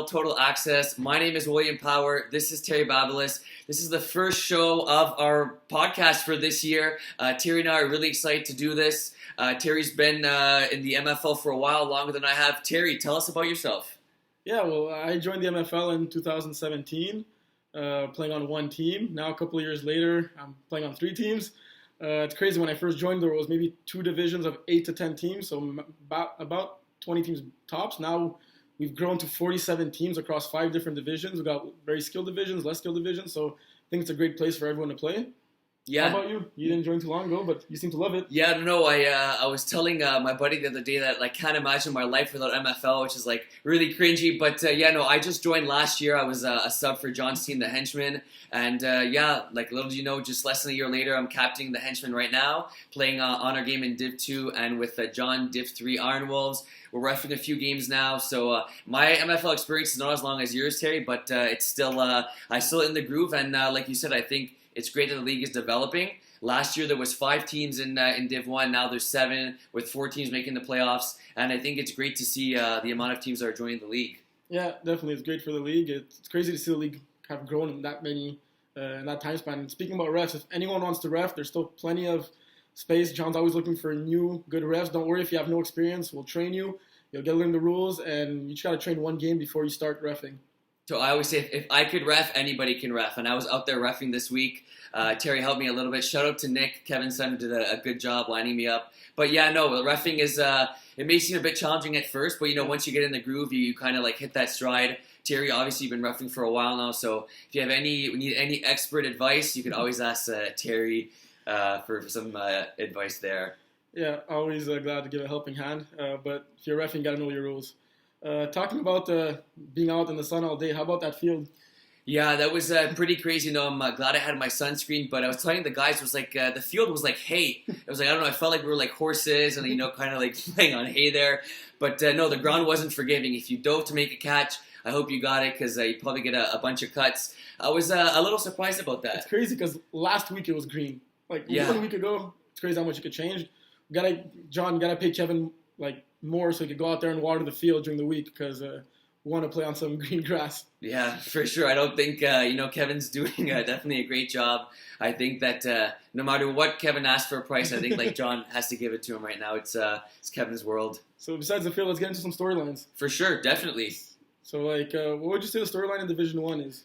MFL Total Access. My name is William Power. This is Terry Babalis. This is the first show of our podcast for this year. Terry and I are really excited to do this. Terry's been in the MFL for a while, longer than I have. Terry, tell us about yourself. Yeah, well, I joined the MFL in 2017, playing on one team. Now, a couple of years later, I'm playing on three teams. It's crazy. When I first joined, there was maybe two divisions of 8 to 10 teams, so about 20 teams tops. Now we've grown to 47 teams across 5 different divisions. We've got very skilled divisions, less skilled divisions, so I think it's a great place for everyone to play. Yeah. How about you? You didn't join too long ago, but you seem to love it. Yeah, I don't know. I was telling my buddy the other day that I can't imagine my life without MFL, which is really cringy. But I just joined last year. I was a sub for John's team, the Henchmen. And little do you know, just less than a year later, I'm captaining the Henchmen right now, playing on our game in Div 2 and with John, Div 3 Iron Wolves. We're reffing a few games now, so my MFL experience is not as long as yours, Terry, but it's still I'm still in the groove. And like you said, I think it's great that the league is developing. Last year there was 5 teams in Div 1. Now there's 7, with 4 teams making the playoffs. And I think it's great to see the amount of teams that are joining the league. Yeah, definitely, it's great for the league. It's crazy to see the league have grown in that many in that time span. And speaking about refs, if anyone wants to ref, there's still plenty of space. John's always looking for new, good refs. Don't worry if you have no experience. We'll train you. You'll get to learn the rules, and you just got to train one game before you start reffing. So I always say, if I could ref, anybody can ref. And I was out there reffing this week. Terry helped me a little bit. Shout out to Nick, Kevin's son, who did a good job lining me up. But reffing is, it may seem a bit challenging at first, but once you get in the groove, you kind of hit that stride. Terry, obviously, you've been reffing for a while now, so if you need any expert advice, you can always ask Terry for some advice there. Yeah, always glad to give a helping hand. But if you're reffing, you got to know your rules. Talking about being out in the sun all day, how about that field? Yeah, that was pretty crazy. I'm glad I had my sunscreen, but I was telling the guys, it was the field was like hay. It was I don't know, I felt like we were like horses and, kind of playing on hay there. But no, the ground wasn't forgiving. If you dove to make a catch, I hope you got it because you probably get a bunch of cuts. I was a little surprised about that. It's crazy because last week it was green. 1 week ago, it's crazy how much it could change. John, gotta pay Kevin more so he could go out there and water the field during the week because we want to play on some green grass. Yeah, for sure. I don't think Kevin's doing definitely a great job. I think that no matter what Kevin asks for a price, I think John has to give it to him right now. It's Kevin's world. So besides the field, let's get into some storylines. For sure, definitely. So what would you say the storyline in Division 1 is?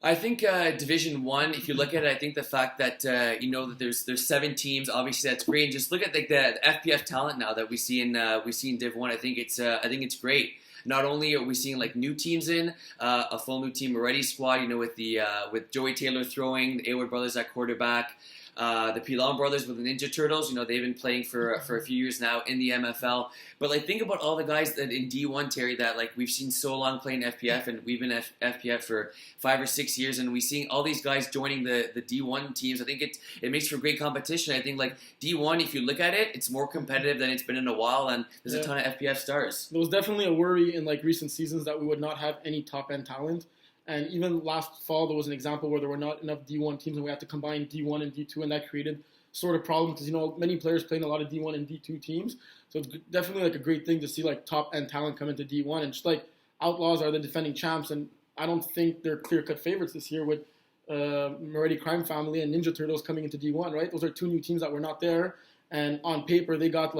I think Division 1, if you look at it, I think the fact that that there's 7 teams, obviously that's great. And just look at the FPF talent now that we see in Div 1. I think it's great. Not only are we seeing new teams in a full new team already squad, with Joey Taylor throwing, the Awood brothers at quarterback, the Pilon brothers with the Ninja Turtles. They've been playing for a few years now in the MFL. But think about all the guys that in D1, Terry, that we've seen so long playing FPF, and we've been FPF for 5 or 6 years, and we're seeing all these guys joining the D1 teams. I think it makes for great competition. I think D1, if you look at it, it's more competitive than it's been in a while, and there's a ton of FPF stars. There was definitely a worry in recent seasons that we would not have any top end talent. And even last fall, there was an example where there were not enough D1 teams, and we had to combine D1 and D2, and that created sort of problems because, many players playing a lot of D1 and D2 teams. So it's definitely a great thing to see top-end talent come into D1. And just Outlaws are the defending champs, and I don't think they're clear-cut favorites this year with Moretti Crime Family and Ninja Turtles coming into D1, right? Those are 2 new teams that were not there. And on paper, they got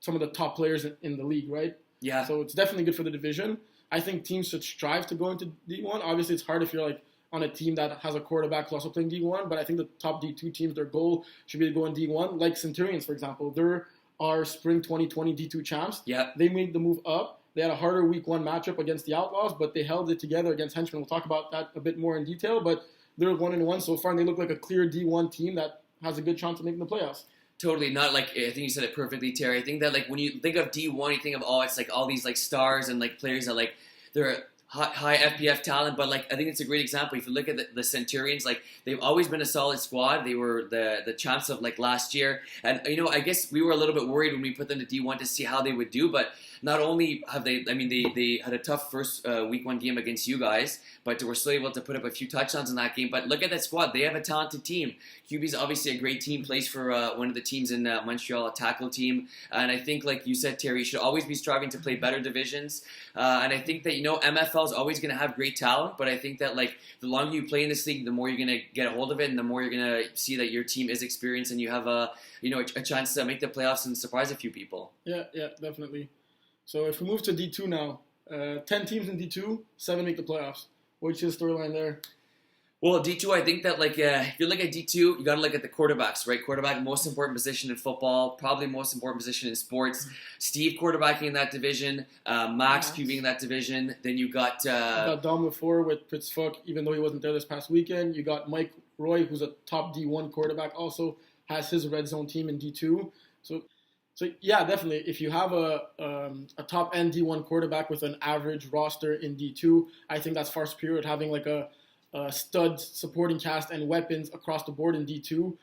some of the top players in the league, right? Yeah. So it's definitely good for the division. I think teams should strive to go into D1. Obviously, it's hard if you're on a team that has a quarterback who's also playing D1, but I think the top D2 teams, their goal should be to go in D1. Like Centurions, for example. They're our spring 2020 D2 champs. Yeah. They made the move up. They had a harder week 1 matchup against the Outlaws, but they held it together against Henchmen. We'll talk about that a bit more in detail, but they're 1-1 so far, and they look like a clear D1 team that has a good chance of making the playoffs. Totally, not I think you said it perfectly, Terry. I think that when you think of D1, you think of it's all these stars and players that they're high FPF talent, but I think it's a great example. If you look at the Centurions, they've always been a solid squad. They were the champs of last year, and I guess we were a little bit worried when we put them to D1 to see how they would do, but not only have they had a tough first week 1 game against you guys, but we're still able to put up a few touchdowns in that game. But look at that squad. They have a talented team. QB's obviously a great team, plays for one of the teams in Montreal, a tackle team. And I think, like you said, Terry, you should always be striving to play better divisions. And I think that, MFL MFL is always going to have great talent, but I think that like the longer you play in this league, the more you're going to get a hold of it, and the more you're going to see that your team is experienced, and you have a chance to make the playoffs and surprise a few people. Yeah, definitely. So if we move to D2 now, 10 teams in D2, 7 make the playoffs. What's your storyline there? Well, D2, I think that like if you look at D2, you got to look at the quarterbacks, right? Quarterback, most important position in football, probably most important position in sports. Steve quarterbacking in that division, Max QBing in that division. Then you got Dom LaFleur with Pittsburgh, even though he wasn't there this past weekend. You got Mike Roy, who's a top D1 quarterback, also has his red zone team in D2. So yeah, definitely. If you have a top end D1 quarterback with an average roster in D2, I think that's far superior to having like a stud supporting cast and weapons across the board in D2,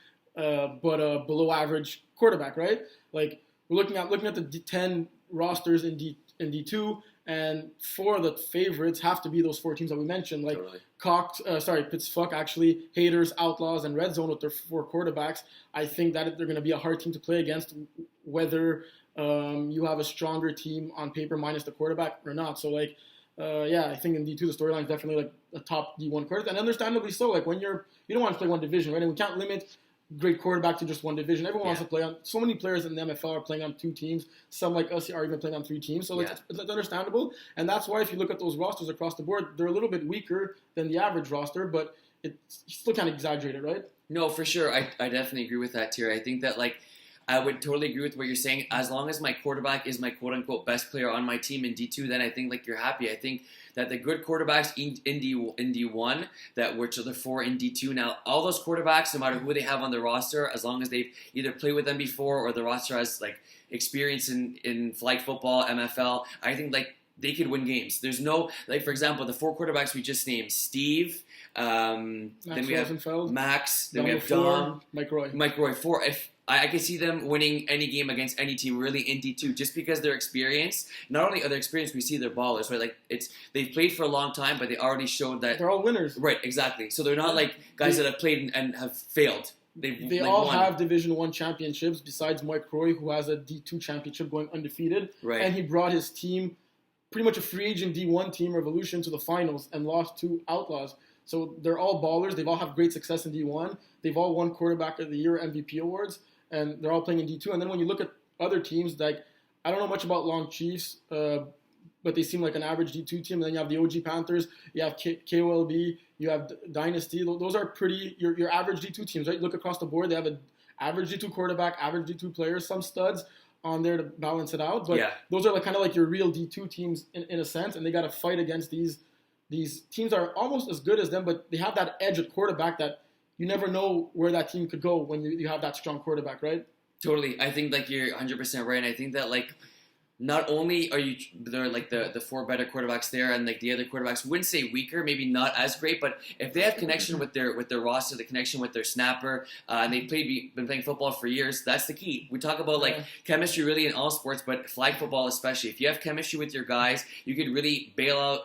but a below average quarterback, right? Like we're looking at the 10 rosters in D2, and 4 of the favorites have to be those 4 teams that we mentioned, like totally. Pittsburgh actually, Haters, Outlaws, and Red Zone with their 4 quarterbacks. I think that they're going to be a hard team to play against, whether you have a stronger team on paper minus the quarterback or not. So like. I think in D2 the storyline is definitely like a top D1 quarterback, and understandably so. Like when you don't want to play one division, right? And we can't limit great quarterback to just one division. Everyone wants to play on. So many players in the MFL are playing on 2 teams. Some like us are even playing on 3 teams. So it's understandable, and that's why if you look at those rosters across the board, they're a little bit weaker than the average roster, but it's still kind of exaggerated, right? No, for sure. I definitely agree with that, Thierry. I think that like. I would totally agree with what you're saying. As long as my quarterback is my quote-unquote best player on my team in D2, then I think like you're happy. I think that the good quarterbacks in D1, which are the 4 in D2 now, all those quarterbacks, no matter who they have on the roster, as long as they've either played with them before or the roster has like experience in flag football, MFL, I think like they could win games. There's no, like for example, the 4 quarterbacks we just named, Steve, then we have Max, then we have Dom, Mike Roy. 4. I can see them winning any game against any team really in D2 just because they're experienced. Not only are they experienced, we see they're ballers, right? Like they've played for a long time, but they already showed that they're all winners. Right, exactly. So they're not like guys that have played and have failed. They all have Division 1 championships besides Mike Roy, who has a D2 championship going undefeated. Right. And he brought his team, pretty much a free agent D1 team, Revolution, to the finals and lost to Outlaws. So they're all ballers. They've all had great success in D1. They've all won Quarterback of the Year MVP awards. And they're all playing in D2. And then when you look at other teams, like I don't know much about Long Chiefs, but they seem like an average D2 team. And then you have the OG Panthers, you have KOLB, you have Dynasty. Those are pretty your average D2 teams, right? Look across the board, they have an average D2 quarterback, average D2 players, some studs on there to balance it out. But those are like kind of like your real D2 teams in a sense, and they got to fight against these teams that are almost as good as them, but they have that edge at quarterback that you never know where that team could go when you have that strong quarterback, right? Totally. I think like you're 100% right. And I think that like not only are there like the 4 better quarterbacks there, and like the other quarterbacks wouldn't say weaker, maybe not as great, but if they have connection with their roster, the connection with their snapper, and they've been playing football for years, that's the key. We talk about like chemistry really in all sports, but flag football especially. If you have chemistry with your guys, you could really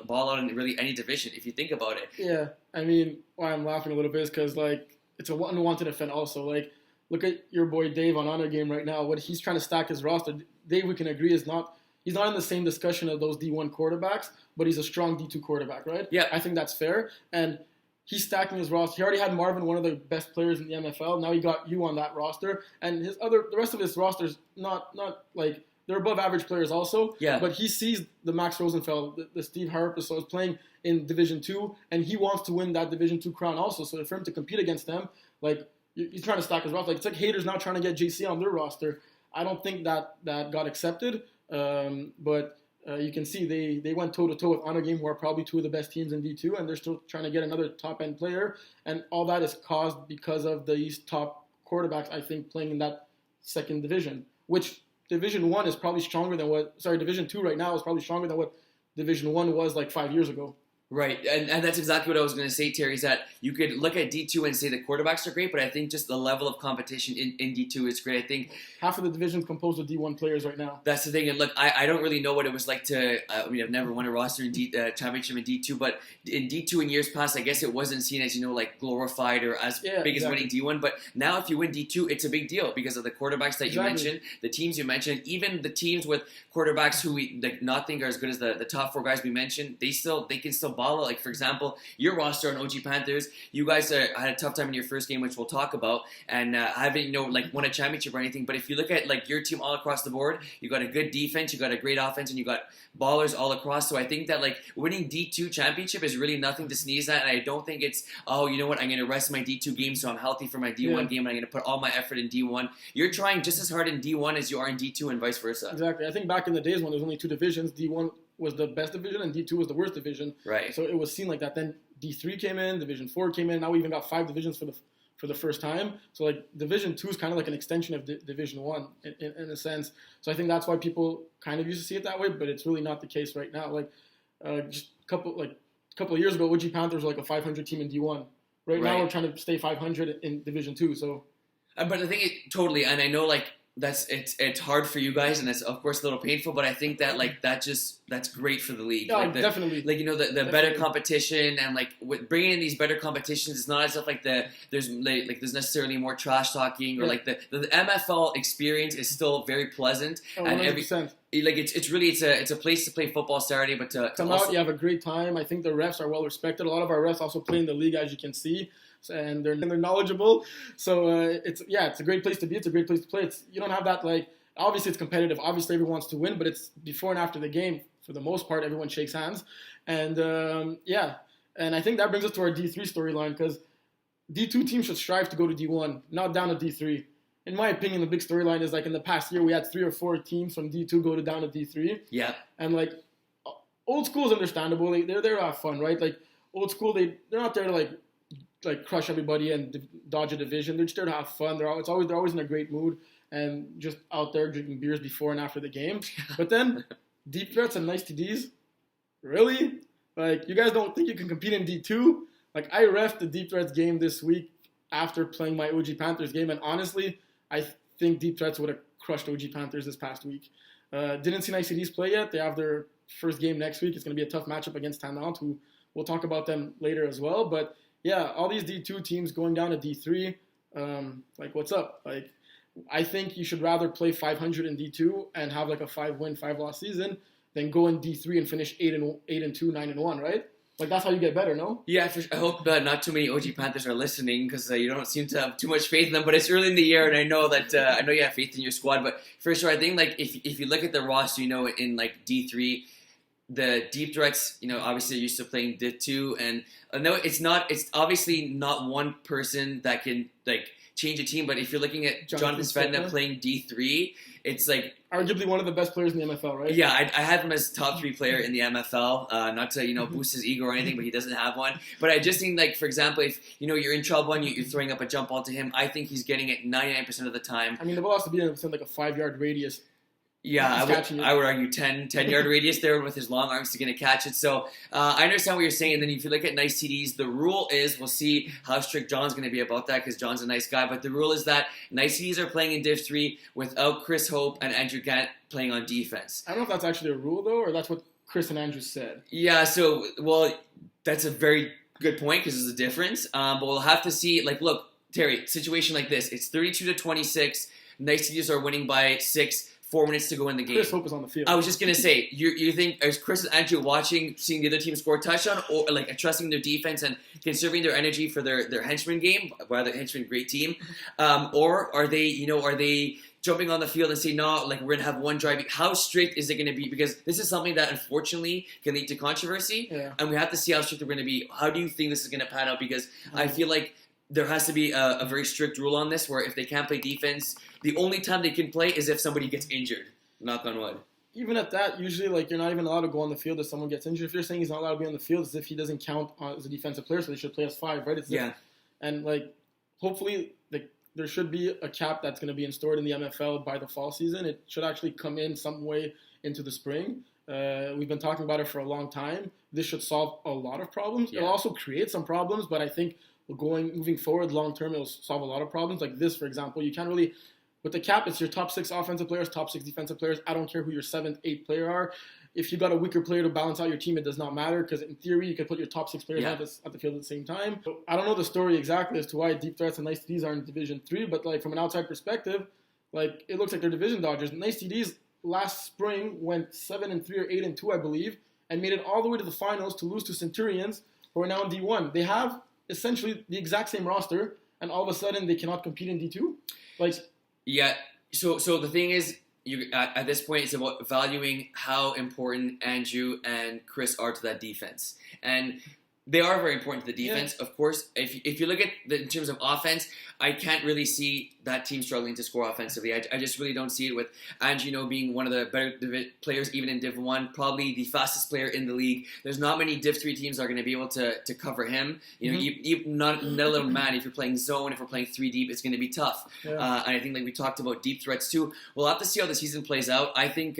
ball out in really any division if you think about it. Yeah, I mean, why I'm laughing a little bit is because like it's an unwanted event also. Like look at your boy Dave on Honor Game right now. What he's trying to stack his roster. Dave, we can agree, he's not in the same discussion of those D1 quarterbacks, but he's a strong D2 quarterback, right? Yeah. I think that's fair. And he's stacking his roster. He already had Marvin, one of the best players in the MFL. Now he got you on that roster. And the rest of his roster's not like, they're above average players also. Yeah. But he sees the Max Rosenfeld, the Steve Harper, so is playing in Division 2, and he wants to win that Division 2 crown also. So for him to compete against them, like, he's trying to stack his roster. Like, it's like Haters now trying to get JC on their roster. I don't think that got accepted, but you can see they went toe-to-toe with Honor Game, who are probably 2 of the best teams in D2, and they're still trying to get another top-end player, and all that is caused because of these top quarterbacks, I think, playing in that second division, which Division 1 is probably stronger than Division 2 right now is probably stronger than what Division 1 was like 5 years ago. Right, and that's exactly what I was going to say, Terry, is that you could look at D2 and say the quarterbacks are great, but I think just the level of competition in D2 is great. I think half of the division is composed of D1 players right now. that's the thing. And look, I don't really know what it was like to, I've never won a roster in championship in D2, but in D2 in years past, I guess it wasn't seen as, like glorified or as big as winning D1. But now if you win D2, it's a big deal because of the quarterbacks that you mentioned, the teams you mentioned, even the teams with quarterbacks who we not think are as good as the top 4 guys we mentioned, they can still ball. Like, for example, your roster on OG Panthers, you guys had a tough time in your first game, which we'll talk about, and haven't won a championship or anything. But if you look at your team all across the board, you got a good defense, you got a great offense, and you got ballers all across. So I think that winning D2 championship is really nothing to sneeze at, and I don't think it's I'm going to rest my D2 game so I'm healthy for my D1 game, and I'm going to put all my effort in D1. You're trying just as hard in D1 as you are in D2, and vice versa. Exactly. I think back in the days when there was only 2 divisions, D1 was the best division and D2 was the worst division. Right. So it was seen like that. Then D3 came in, Division 4 came in. Now we even got 5 divisions for the first time. So Division 2 is kind of like an extension of Division 1 in a sense. So I think that's why people kind of used to see it that way, but it's really not the case right now. Just a couple of years ago, OG Panthers were a 500 team in D1. Right now we're trying to stay 500 in Division 2. So, but I think totally, and I know it's hard for you guys, and it's of course a little painful, but I think that that's great for the league. Yeah, definitely. The better competition, and with bringing in these better competitions, it's not as if there's necessarily more trash talking or the MFL experience is still very pleasant. 100%. It's a place to play football Saturday, but to come out, you have a great time. I think the refs are well respected. A lot of our refs also play in the league, as you can see. And they're knowledgeable, so it's a great place to be. It's a great place to play. You don't have that obviously it's competitive. Obviously everyone wants to win, but it's before and after the game. For the most part, everyone shakes hands, and and I think that brings us to our D3 storyline because D2 teams should strive to go to D1, not down to D3. In my opinion, the big storyline is in the past year we had 3 or 4 teams from D2 go down to D3. Yeah, and old school is understandable. They're there to have fun, right? Old school, they're not there to crush everybody and dodge a division. They're just there to have fun. They're always in a great mood and just out there drinking beers before and after the game. But then deep threats and nice TDs, really? You guys don't think you can compete in D2? I reffed the deep threats game this week after playing my OG Panthers game, and honestly, I think deep threats would have crushed OG Panthers this past week. Didn't see nice TDs play yet. They have their first game next week. It's going to be a tough matchup against Tannant, who we'll talk about them later as well. But yeah, all these D2 teams going down to D3, what's up? I think you should rather play 500 in D2 and have a 5-win, 5-loss season than go in D3 and finish 8-2, 9-1, right? That's how you get better, no? Yeah, I hope not too many OG Panthers are listening because you don't seem to have too much faith in them. But it's early in the year, and I know that you have faith in your squad. But for sure, I think if you look at the roster, in D3. The deep threats, obviously they're used to playing D2, and no, it's obviously not one person that can change a team. But if you're looking at Jonathan Svedna playing D3, it's arguably one of the best players in the MFL, right? Yeah, I have him as top 3 player in the MFL. Not to boost his ego or anything, but he doesn't have one. But I just think for example, if you're in trouble and you're throwing up a jump ball to him, I think he's getting it 99% of the time. I mean, the ball has to be within a 5-yard radius. Yeah, I would argue 10-yard radius there with his long arms to going to catch it. So I understand what you're saying. And then if you look at nice TDs, the rule is, we'll see how strict John's going to be about that because John's a nice guy. But the rule is that nice TDs are playing in Div 3 without Chris Hope and Andrew Gant playing on defense. I don't know if that's actually a rule, though, or that's what Chris and Andrew said. Yeah, that's a very good point because there's a difference. But we'll have to see. Look, Terry, situation like this. It's 32-26. Nice TDs are winning by 6. 4 minutes to go in the game. Chris Hope is on the field. I was just going to say, you think, is Chris and Andrew seeing the other team score a touchdown, or trusting their defense and conserving their energy for their henchman game? Well, the henchman, great team. Or are they jumping on the field and saying, no, we're going to have one drive? How strict is it going to be? Because this is something that unfortunately can lead to controversy. Yeah. And we have to see how strict they're going to be. How do you think this is going to pan out? Because I feel there has to be a very strict rule on this where if they can't play defense, the only time they can play is if somebody gets injured. Knock on wood. Even at that, usually you're not even allowed to go on the field if someone gets injured. If you're saying he's not allowed to be on the field, it's as if he doesn't count as a defensive player, so they should play as 5, right? And hopefully there should be a cap that's going to be installed in the MFL by the fall season. It should actually come in some way into the spring. We've been talking about it for a long time, this should solve a lot of problems. Yeah. It'll also create some problems, but I think moving forward long term, it'll solve a lot of problems. Like this, for example, you can't really, with the cap, it's your top 6 offensive players, top 6 defensive players. I don't care who your 7th, 8th player are. If you got a weaker player to balance out your team, it does not matter, because in theory, you could put your top 6 players at the field at the same time. So I don't know the story exactly as to why deep threats and nice TDs are in Division 3, but like from an outside perspective, like it looks like they're division dodgers. Nice TDs last spring went 7-3 or 8-2, I believe, and made it all the way to the finals to lose to Centurions, who are now in D1. They have essentially the exact same roster, and all of a sudden they cannot compete in D2. Like, yeah. So the thing is, at this point, it's about valuing how important Andrew and Chris are to that defense, and they are very important to the defense. Of course, if you look at in terms of offense, I can't really see that team struggling to score offensively. I just really don't see it, with Andrew being one of the better players even in Div 1, probably the fastest player in the league. There's not many Div 3 teams that are going to be able to cover him. You know, not alone, man. If you're playing zone, if we're playing 3 deep, it's going to be tough. And I think, like we talked about, deep threats too. We'll have to see how the season plays out. I think,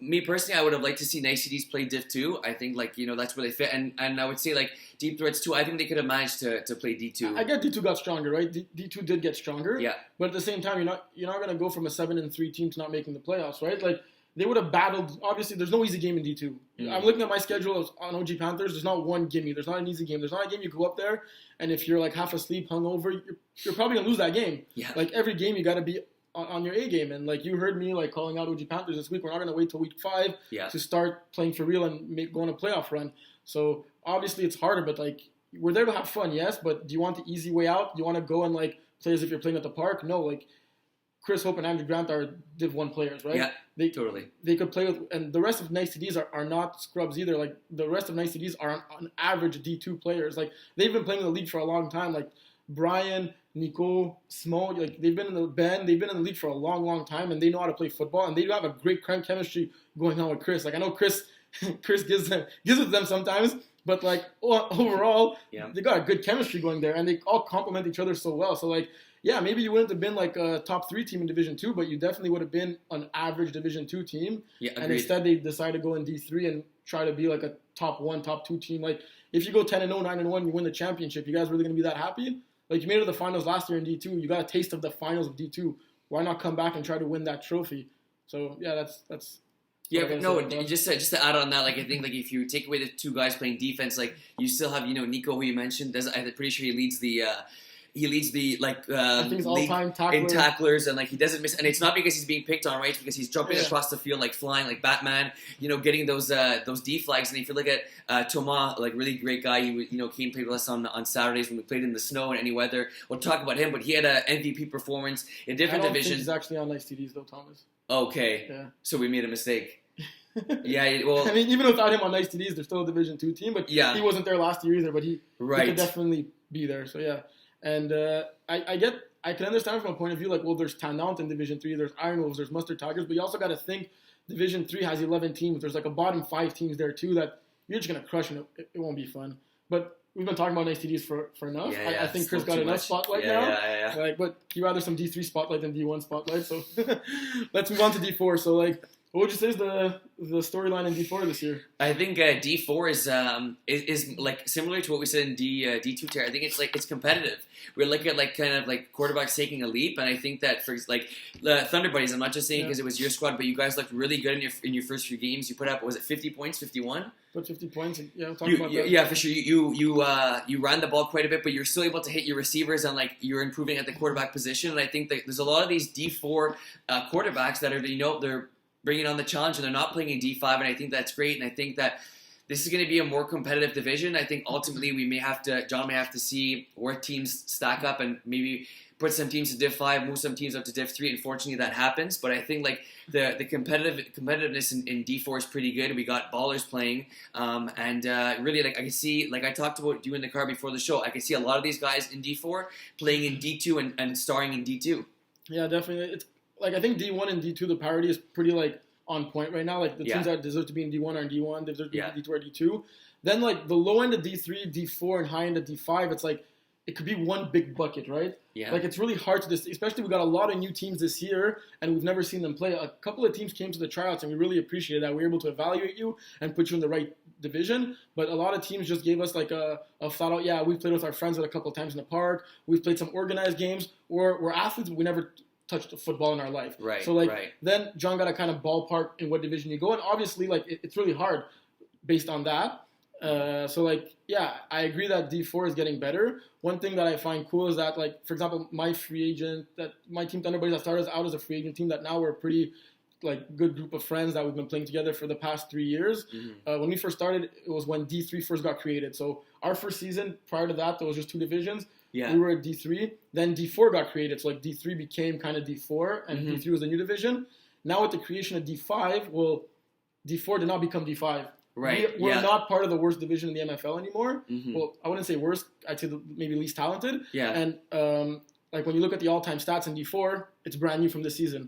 me personally, I would have liked to see Nice CDs play Div 2. I think, that's where they fit. And I would say, deep threats too, I think they could have managed to play D2. I get D2 got stronger, right? D2 did get stronger. Yeah. But at the same time, you're not going to go from a 7-3 team to not making the playoffs, right? Like, they would have battled. Obviously, there's no easy game in D2. I'm looking at my schedule on OG Panthers. There's not one gimme. There's not an easy game. There's not a game you go up there, and if you're like half asleep, hungover, you're probably going to lose that game. Yeah. Like, every game you got to be on your A game. And like, you heard me like calling out OG Panthers this week. We're not going to wait till week 5 to start playing for real and go on a playoff run. So obviously it's harder, but like, we're there to have fun, yes, but do you want the easy way out? Do you want to go and like play as if you're playing at the park? No, like Chris Hope and Andrew Grant are Div 1 players, right? Yeah, totally. They could play with, and the rest of Nice TDs are not scrubs either. Like, the rest of Nice TDs are on average D2 players. Like, they've been playing in the league for a long time. Like, Brian, Nico, Smo, like, they've been in the league for a long, long time, and they know how to play football, and they do have a great chemistry going on with Chris. Like, I know Chris gives it to them sometimes, but like overall, they got a good chemistry going there, and they all complement each other so well. So like, yeah, maybe you wouldn't have been like a top 3 team in Division 2, but you definitely would have been an average Division 2 team. Yeah, agreed. And instead they decided to go in D3 and try to be like a top 1, top 2 team. Like, if you go 10-0, 9-1, you win the championship, you guys really going to be that happy? Like, you made it to the finals last year in D2. You got a taste of the finals of D2. Why not come back and try to win that trophy? So yeah, that's. Yeah, but no, just to add on that, like, I think, like, if you take away the 2 guys playing defense, like, you still have, Nico, who you mentioned. I'm pretty sure he leads the I think all-time in tacklers, and like, he doesn't miss. And it's not because he's being picked on, right? It's because he's jumping across the field, like flying, like Batman. Getting those D flags. And if you look at Thomas, like, really great guy. He came play with us on Saturdays when we played in the snow and any weather. We'll talk about him, but he had an MVP performance in different divisions. Think he's actually on Nice TDs though, Thomas. Okay. Yeah. So we made a mistake. Yeah, well, I mean, even without him on Nice TDs, they're still a Division 2 team, but he wasn't there last year either, but he could definitely be there, so yeah. And I can understand from a point of view, like, well, there's talent in Division 3, there's Iron Wolves, there's Mustard Tigers, but you also got to think Division 3 has 11 teams. There's like a bottom 5 teams there too that you're just going to crush, and it won't be fun. But we've been talking about Nice TDs for enough. Yeah, I think Chris got enough spotlight now. Yeah. Like, but you rather some D3 spotlight than D1 spotlight, so let's move on to D4. So, like, what would you say is the storyline in D4 this year? I think D4 is like similar to what we said in D2 tier. I think it's competitive. We're looking at like kind of like quarterbacks taking a leap, and I think that for like the Thunder Buddies, I'm not just saying because it was your squad, but you guys looked really good in your first few games. You put up, was it 50 points, 51? Put 50 points. We'll talk about that. Yeah, for sure. You ran the ball quite a bit, but you're still able to hit your receivers, and like you're improving at the quarterback position. And I think that there's a lot of these D4 quarterbacks that are they're bringing on the challenge, and they're not playing in D5, and I think that's great. And I think that this is going to be a more competitive division. I think ultimately John may have to see where teams stack up and maybe put some teams to Div 5, move some teams up to Div 3. Unfortunately, that happens. But I think like the competitiveness in D4 is pretty good. We got ballers playing, and really, like, I can see, like I talked about you in the car before the show, I can see a lot of these guys in D4 playing in D2 and starring in D2. Yeah, definitely. It's like, I think D1 and D2, the parity is pretty like on point right now. Like, the teams that deserve to be in D1 are in D1, they deserve to be in D2 or D2. Then like the low end of D3, D4, and high end of D5, it's like it could be one big bucket, right? Yeah. Like, it's really hard to especially we got a lot of new teams this year, and we've never seen them play. A couple of teams came to the tryouts, and we really appreciated that. We were able to evaluate you and put you in the right division, but a lot of teams just gave us like a flat out, yeah, we've played with our friends a couple of times in the park, we've played some organized games, or we're athletes, but we never touched football in our life. Right. So, like, then John got to kind of ballpark in what division you go, and obviously, like, it's really hard based on that. So, like, yeah, I agree that D4 is getting better. One thing that I find cool is that, like, for example, my team Thunderbirds that started out as a free agent team, that now we're a pretty, like, good group of friends that we've been playing together for the past 3 years. Mm-hmm. When we first started, it was when D3 first got created. So our first season, prior to that, there was just 2 divisions. Yeah. We were at D3. Then D4 got created. So, like, D3 became kind of D4, and Mm-hmm. D3 was a new division. Now with the creation of D5, well, D4 did not become D5. Right. We're not part of the worst division in the MFL anymore. Mm-hmm. Well, I wouldn't say worst. I'd say maybe least talented. Yeah. And like, when you look at the all-time stats in D4, it's brand new from this season.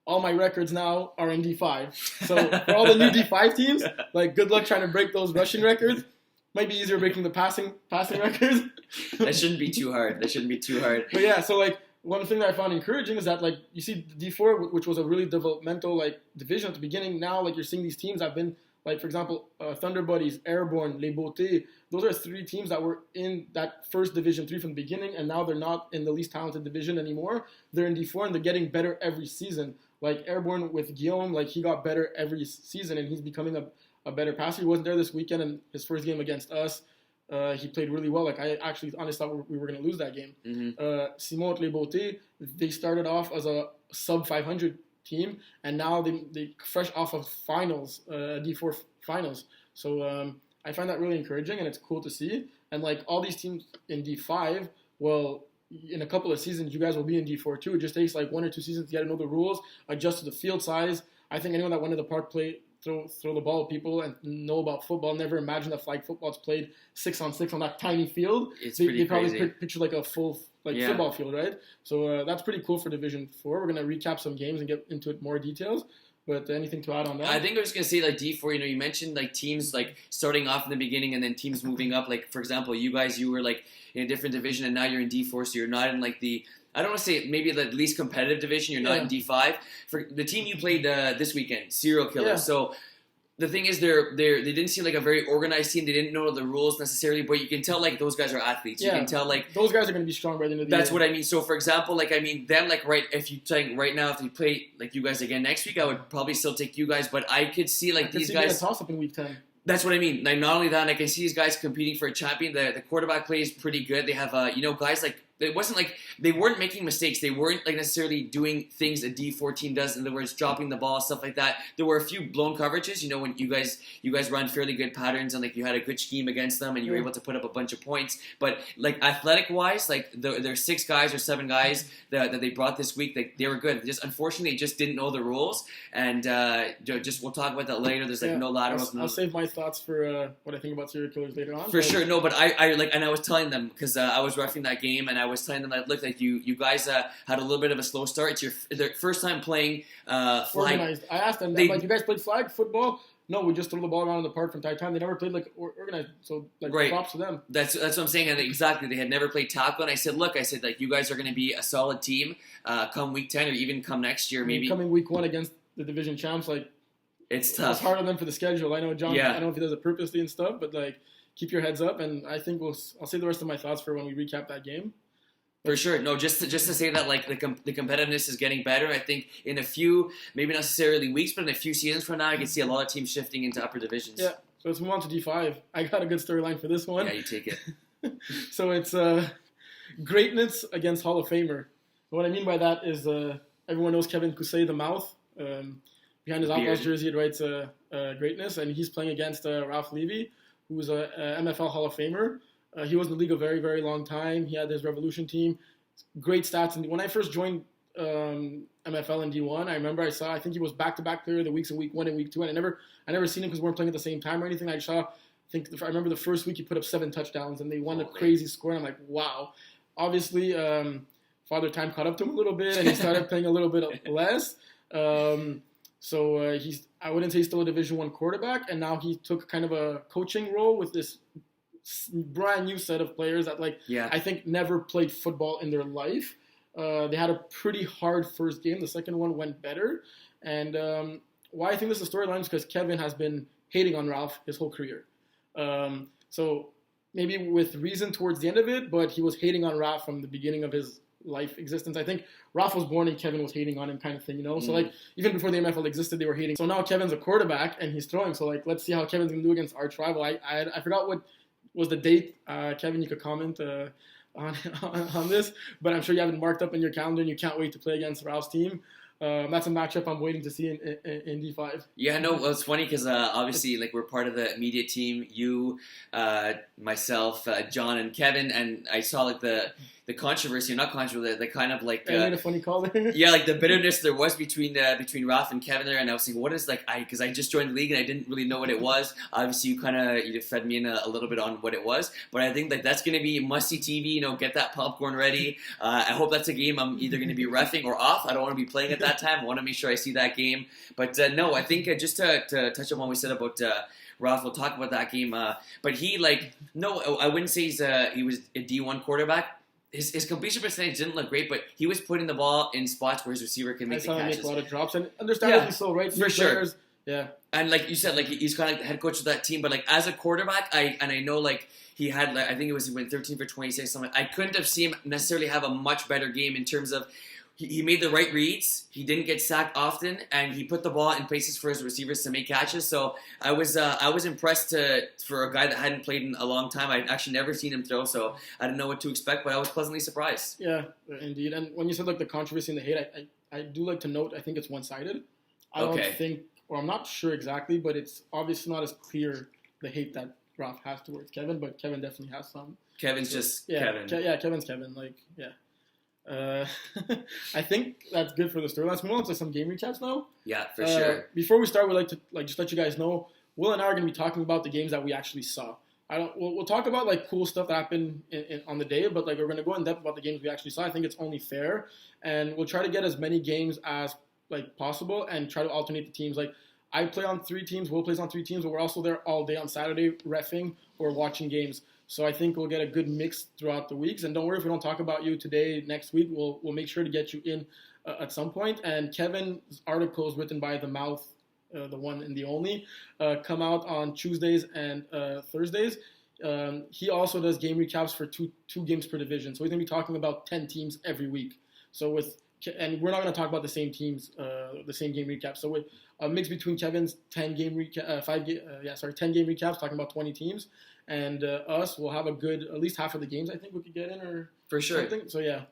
All my records now are in D5. So for all the new D5 teams, like, good luck trying to break those rushing records. Might be easier breaking the passing records. That shouldn't be too hard. But yeah, so, like, one thing that I found encouraging is that, like, you see D4, which was a really developmental, like, division at the beginning. Now, like, you're seeing these teams that have been, like, for example, Thunder Buddies, Airborne, Les Beautés. Those are 3 teams that were in that first Division 3 from the beginning, and now they're not in the least talented division anymore. They're in D4, and they're getting better every season. Like, Airborne with Guillaume, like, he got better every season, and he's becoming a better passer. He wasn't there this weekend in his first game against us. He played really well. Like, I actually honestly thought we were going to lose that game. Mm-hmm. Simon at Les Beautés, they started off as a sub-500 team, and now they fresh off of finals, D4 finals. So I find that really encouraging, and it's cool to see. And, like, all these teams in D5, well, in a couple of seasons, you guys will be in D4 too. It just takes, like, 1 or 2 seasons to get to know the rules, adjust to the field size. I think anyone that went to the park throw the ball at people and know about football never imagined that flag football is played 6-on-6 on that tiny field. They probably picture like a full football field, right? So that's pretty cool for Division 4. We're going to recap some games and get into it more details. But anything to add on that? I think I was going to say, like, D4, you mentioned, like, teams, like, starting off in the beginning and then teams moving up. Like, for example, you were, like, in a different division and now you're in D4, so you're not in, like, I don't want to say maybe the least competitive division. You're not in D5. For the team you played this weekend, Serial Killers. Yeah. So the thing is, they didn't seem like a very organized team. They didn't know the rules necessarily, but you can tell, like, those guys are athletes. Yeah. You can tell, like, those guys are going to be strong by the end of the year. That's what I mean. So, for example, like, I mean, them, like, right now, if you play, like, you guys again next week, I would probably still take you guys, but I could see, like, these guys. A toss-up in week 10. That's what I mean. Like, not only that, I can see these guys competing for a champion. The quarterback play is pretty good. They have, guys like, it wasn't like they weren't making mistakes. They weren't, like, necessarily doing things a D4 team does. In other words, dropping the ball, stuff like that. There were a few blown coverages. When you guys run fairly good patterns and, like, you had a good scheme against them and you were able to put up a bunch of points. But, like, athletic wise, like, there's 6 guys or 7 guys that they brought this week. Like, they were good. Just unfortunately, they just didn't know the rules. And we'll talk about that later. There's, like, no laterals. I'll save my thoughts for what I think about Serial Killers later on. For sure. No, but I was telling them because I was roughing that game and I was telling them that, look, like, you guys had a little bit of a slow start. It's their first time playing flag. Organized. I asked them, like, you guys played flag football? No, we just throw the ball around in the park from time to time. They never played, like, organized. So, like, props to them. That's what I'm saying. And exactly. They had never played tackle. And I said, like, you guys are going to be a solid team come week 10 or even come next year, maybe. Coming week 1 against the division champs, like, it's tough. It's hard on them for the schedule. I know John, I don't know if he does it purposely and stuff, but, like, keep your heads up. And I think I'll save the rest of my thoughts for when we recap that game. For sure. No, just to say that, like, the competitiveness is getting better. I think in a few, maybe not necessarily weeks, but in a few seasons from now, I can see a lot of teams shifting into upper divisions. Yeah. So let's move on to D5. I got a good storyline for this one. Yeah, you take it. So it's greatness against Hall of Famer. What I mean by that is everyone knows Kevin Cousset, the mouth. Behind his Outlaws jersey, it writes greatness, and he's playing against Ralph Levy, who's a MFL Hall of Famer. He was in the league a very, very long time. He had his Revolution team. Great stats. And when I first joined MFL and D1, I remember I think he was back-to-back player of the weeks in week 1 and week 2. And I never seen him because we weren't playing at the same time or anything. I remember the first week he put up 7 touchdowns and they won a crazy score. And I'm like, wow. Obviously, Father Time caught up to him a little bit and he started playing a little bit less. So I wouldn't say he's still a Division 1 quarterback. And now he took kind of a coaching role with this brand new set of players that I think never played football in their life. They had a pretty hard first game. The second one went better. And why I think this is a storyline is because Kevin has been hating on Ralph his whole career. So maybe with reason towards the end of it, but he was hating on Ralph from the beginning of his life existence. I think Ralph was born and Kevin was hating on him kind of thing, you know? So even before the MFL existed, they were hating. So now Kevin's a quarterback and he's throwing. So let's see how Kevin's going to do against arch rival. I forgot what was the date. Kevin, you could comment on this, but I'm sure you have it marked up in your calendar and you can't wait to play against Ralph's team. That's a matchup I'm waiting to see in D5. Yeah, no, it's funny because obviously, we're part of the media team. You, myself, John, and Kevin, and I saw the controversy, not controversy, the kind of I made a funny call there. Yeah, the bitterness there was between Ralph and Kevin there, and I was thinking, what is because I just joined the league and I didn't really know what it was. Obviously, you fed me in a little bit on what it was, but I think that's going to be must-see TV. Get that popcorn ready. I hope that's a game I'm either going to be reffing or off. I don't want to be playing at that time. I want to make sure I see that game. But no, I think just to touch on what we said about Ralph, we'll talk about that game. But he no, I wouldn't say he was a D1 quarterback. His completion percentage didn't look great, but he was putting the ball in spots where his receiver can make the catches. I saw him make a lot of drops, and understandably so, right? For sure. Yeah. And like you said, he's kind of like the head coach of that team, but as a quarterback, I know he had I think he went 13 for 26 something. I couldn't have seen him necessarily have a much better game in terms of he made the right reads. He didn't get sacked often, and he put the ball in places for his receivers to make catches. So I was impressed for a guy that hadn't played in a long time. I'd actually never seen him throw, so I didn't know what to expect, but I was pleasantly surprised. Yeah, indeed. And when you said the controversy and the hate, I do like to note I think it's one-sided. I don't think, or I'm not sure exactly, but it's obviously not as clear the hate that Ralph has towards Kevin, but Kevin definitely has some. Kevin's just Kevin. Kevin's Kevin. I think that's good for the story. Let's move on to some game recaps now. Yeah, for sure. Before we start, we'd like to just let you guys know, Will and I are going to be talking about the games that we actually saw. We'll talk about cool stuff that happened on the day, but we're going to go in depth about the games we actually saw. I think it's only fair, and we'll try to get as many games as possible and try to alternate the teams. I play on 3 teams, Will plays on 3 teams, but we're also there all day on Saturday reffing or watching games. So I think we'll get a good mix throughout the weeks. And don't worry if we don't talk about you today, next week. We'll make sure to get you in at some point. And Kevin's articles written by The Mouth, the one and the only, come out on Tuesdays and Thursdays. He also does game recaps for two games per division. So he's going to be talking about 10 teams every week. And we're not going to talk about the same teams, the same game recaps. So with a mix between Kevin's 10 game recaps, 10 game recaps, talking about 20 teams, and us, we'll have a good, at least half of the games I think we could get in, or for sure. Something. So yeah.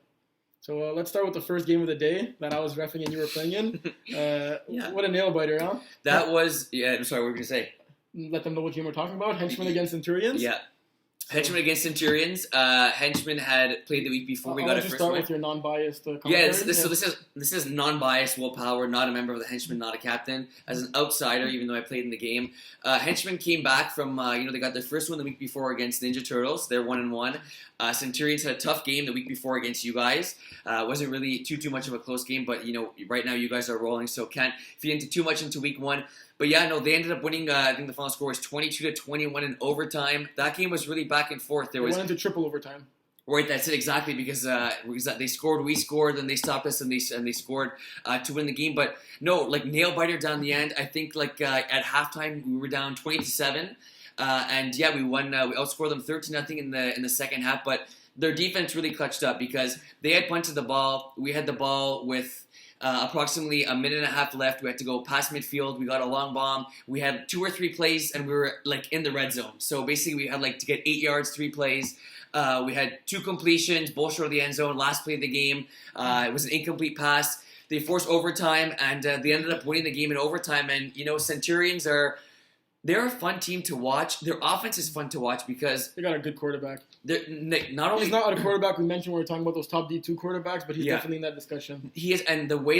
So let's start with the first game of the day that I was reffing and you were playing in. What a nail biter, huh? That was, I'm sorry, what were you going to say? Let them know what game we're talking about. Henchmen against Centurions? Yeah. Henchmen against Centurions. Henchmen had played the week before we got a first start win. With your non-biased commentary. Yeah, so this is non-biased Will Power, not a member of the Henchmen, not a captain. As an outsider, even though I played in the game, Henchmen came back from they got their first win the week before against Ninja Turtles. They're 1-1. Centurions had a tough game the week before against you guys. Wasn't really too much of a close game, but right now you guys are rolling, so can't feed into too much into week 1. But yeah, no, they ended up winning. I think the final score was 22-21 in overtime. That game was really back and forth. They went into triple overtime. Right, that's it exactly because they scored, we scored, then they stopped us and they scored to win the game. But no, nail biter down the end. I think at halftime we were down 20-7, and yeah, we won. We outscored them 13-0 in the second half. But their defense really clutched up because they had punted the ball. We had the ball with approximately a minute and a half left. We had to go past midfield. We got a long bomb. We had 2 or 3 plays, and we were in the red zone. So basically, we had to get 8 yards, 3 plays. We had 2 completions, both short of the end zone. Last play of the game, it was an incomplete pass. They forced overtime, and they ended up winning the game in overtime. And Centurions they're a fun team to watch. Their offense is fun to watch because they got a good quarterback. Not only he's not a quarterback we mentioned when we were talking about those top D2 quarterbacks, but he's definitely in that discussion. He is, and the way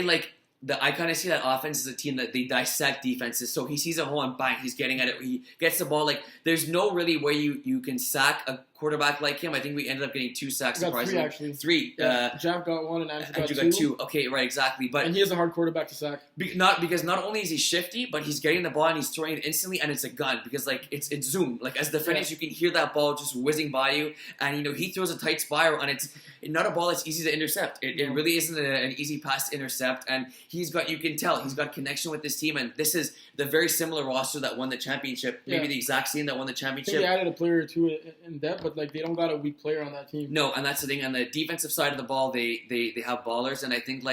I kind of see that offense as a team that they dissect defenses. So he sees a hole and bang, he's getting at it. He gets the ball. There's no really way you can sack a quarterback like him. I think we ended up getting 2 sacks. We got 3 surprisingly. actually. 3. Yeah, Jack got 1 and Andrew got 2. Okay, right, exactly. But and he is a hard quarterback to sack. Because not only is he shifty, but he's getting the ball and he's throwing it instantly, and it's a gun because like it's zoom. Like as defenders, you can hear that ball just whizzing by you, and he throws a tight spiral, and it's not a ball that's easy to intercept. It really isn't an easy pass to intercept, and you can tell he's got connection with this team, and this is the very similar roster that won the championship, maybe the exact same that won the I championship. think they added a player or 2 in depth, but like they don't got a weak player on that team. No, and that's the thing. On the defensive side of the ball, they have ballers, and I think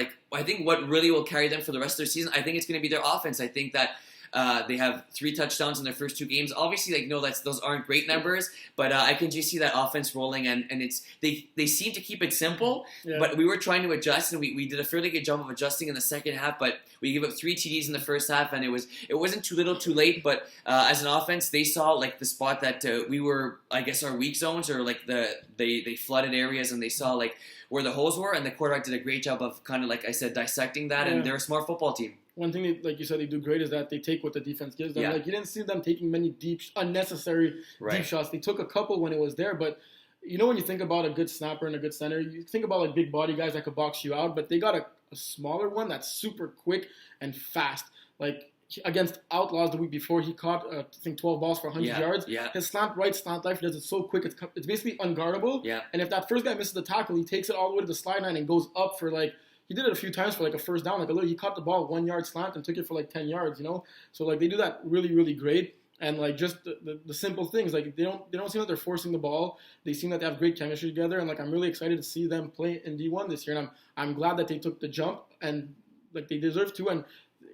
what really will carry them for the rest of their season, I think it's going to be their offense. I think that they have 3 touchdowns in their first 2 games. Obviously, those aren't great numbers, but I can just see that offense rolling, and they seem to keep it simple. Yeah. But we were trying to adjust, and we did a fairly good job of adjusting in the second half. But we gave up 3 TDs in the first half, and it wasn't too little, too late. But as an offense, they saw like the spot that we were, I guess, our weak zones, or like they flooded areas, and they saw like where the holes were, and the quarterback did a great job of kind of, like I said, dissecting that. And they're a smart football team. One thing, like you said, they do great is that they take what the defense gives them. Yeah. Like you didn't see them taking many unnecessary deep shots. They took a couple when it was there, but when you think about a good snapper and a good center, you think about like big body guys that could box you out, but they got a smaller one that's super quick and fast. Like against Outlaws the week before, he caught I think 12 balls for 100 yards. Yeah. His slant right, slant left, he does it so quick, it's basically unguardable. Yeah. And if that first guy misses the tackle, he takes it all the way to the slide line and goes up for like. He did it a few times for like a first down. Like he caught the ball 1 yard slant and took it for like 10 yards. So like they do that really, really great. And like just the simple things, like they don't seem like they're forcing the ball. They seem like they have great chemistry together. And like I'm really excited to see them play in D1 this year. And I'm glad that they took the jump, and like they deserve to, and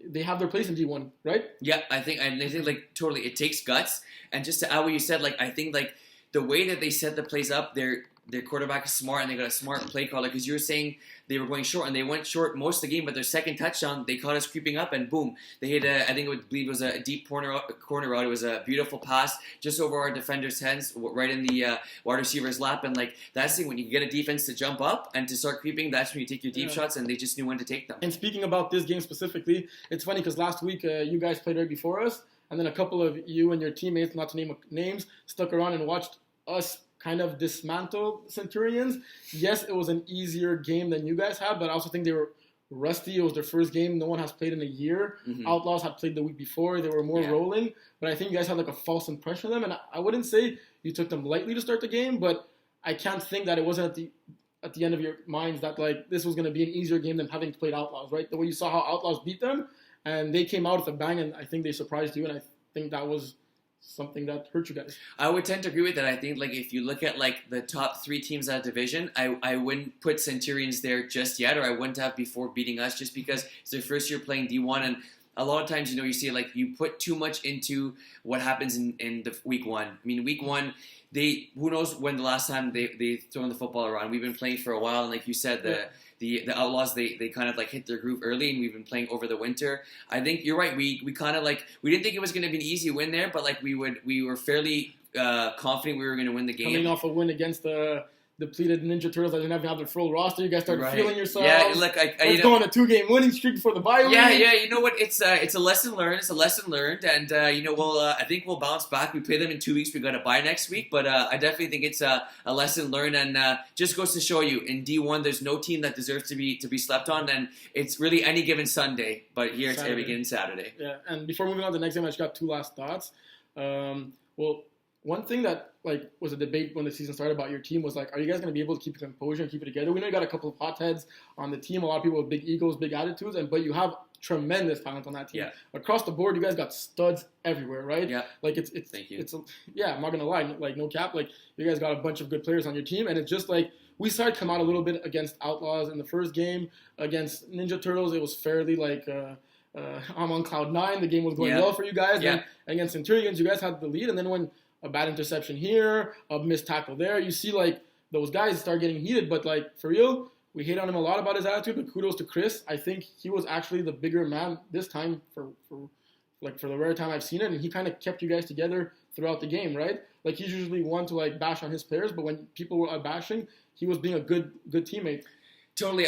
they have their place in D1, right? Yeah, I think like totally it takes guts. And just to add what you said, like I think like the way that they set the plays up, their quarterback is smart, and they got a smart play caller, because you were saying they were going short, and they went short most of the game, but their second touchdown, they caught us creeping up, and boom, they hit I believe it was a deep corner route. It was a beautiful pass just over our defender's heads, right in the wide receiver's lap, and like that's the thing, when you get a defense to jump up and to start creeping, that's when you take your deep shots, and they just knew when to take them. And speaking about this game specifically, it's funny because last week you guys played right before us, and then a couple of you and your teammates, not to name names, stuck around and watched us kind of dismantle Centurions. Yes, it was an easier game than you guys had, but I also think they were rusty. It was their first game. No one has played in a year. Mm-hmm. Outlaws had played the week before. They were more rolling, but I think you guys had like a false impression of them, and I wouldn't say you took them lightly to start the game, but I can't think that it wasn't at the end of your minds that like this was going to be an easier game than having played Outlaws, right? The way you saw how Outlaws beat them, and they came out with a bang, and I think they surprised you, and I think that was something that hurt you guys. I would tend to agree with that. I think like if you look at like the top 3 teams in that division, I wouldn't put Centurions there just yet, or I wouldn't have before beating us, just because it's their first year playing D1, and a lot of times you see like you put too much into what happens in the week 1. I mean, week 1, who knows when the last time they thrown the football around. We've been playing for a while, and like you said, the Outlaws, they kind of like hit their groove early, and we've been playing over the winter. I think you're right. We kind of like, we didn't think it was going to be an easy win there, but like we were fairly confident we were going to win the game. Coming off a win against the depleted Ninja Turtles that didn't even have their full roster, you guys started feeling yourselves. Yeah, like let's go on a 2-game winning streak before the bye week. Yeah. You know what? It's a lesson learned. It's a lesson learned, and we'll I think we'll bounce back. We play them in 2 weeks. We got a bye next week, but I definitely think it's a lesson learned, and just goes to show you in D1 there's no team that deserves to be slept on, and it's really any given Sunday, but here it's every given Saturday. Yeah, and before moving on to the next game, I just got 2 last thoughts. One thing that like was a debate when the season started about your team was like, are you guys going to be able to keep your composure and keep it together? We know you got a couple of hotheads on the team, a lot of people with big egos, big attitudes, but you have tremendous talent on that team. Yeah. Across the board, you guys got studs everywhere, right? Yeah. Like it's Thank you. I'm not gonna lie, like no cap, like you guys got a bunch of good players on your team, and it's just like we started to come out a little bit against Outlaws in the first game. Against Ninja Turtles, it was fairly like I'm on cloud 9. The game was going well for you guys. Yeah. And against Centurions, you guys had the lead, and then when a bad interception here, a missed tackle there, you see like those guys start getting heated. But like for real, we hate on him a lot about his attitude, but kudos to Chris. I think he was actually the bigger man this time for the rare time I've seen it, and he kind of kept you guys together throughout the game, right? Like he's usually one to like bash on his players, but when people were bashing, he was being a good teammate. Totally.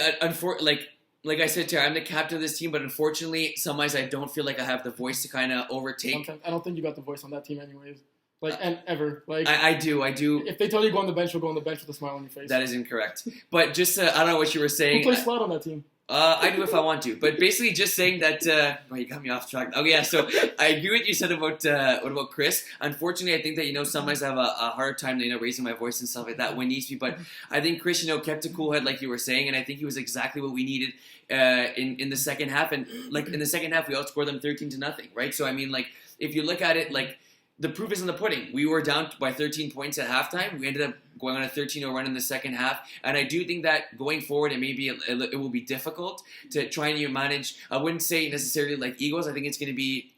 Like I said, Terry, I'm the captain of this team, but unfortunately, sometimes I don't feel like I have the voice to kind of overtake. Sometimes, I don't think you got the voice on that team anyways. and ever. Like I do. If they tell you go on the bench, you'll go on the bench with a smile on your face. That is incorrect. But just, I don't know what you were saying. Who plays slot on that team? I do if I want to, but basically just saying that. Well, you got me off track. Okay, yeah. So I agree with what you said about Chris. Unfortunately, I think that sometimes I have a hard time raising my voice and stuff like that when needs to be. But I think Chris kept a cool head like you were saying, and I think he was exactly what we needed in the second half. And like in the second half, we outscored them 13-0, right? So I mean, like if you look at it, like the proof is in the pudding. We were down by 13 points at halftime. We ended up going on a 13-0 run in the second half. And I do think that going forward, it will be difficult to try and manage. I wouldn't say necessarily like egos. I think it's going to be,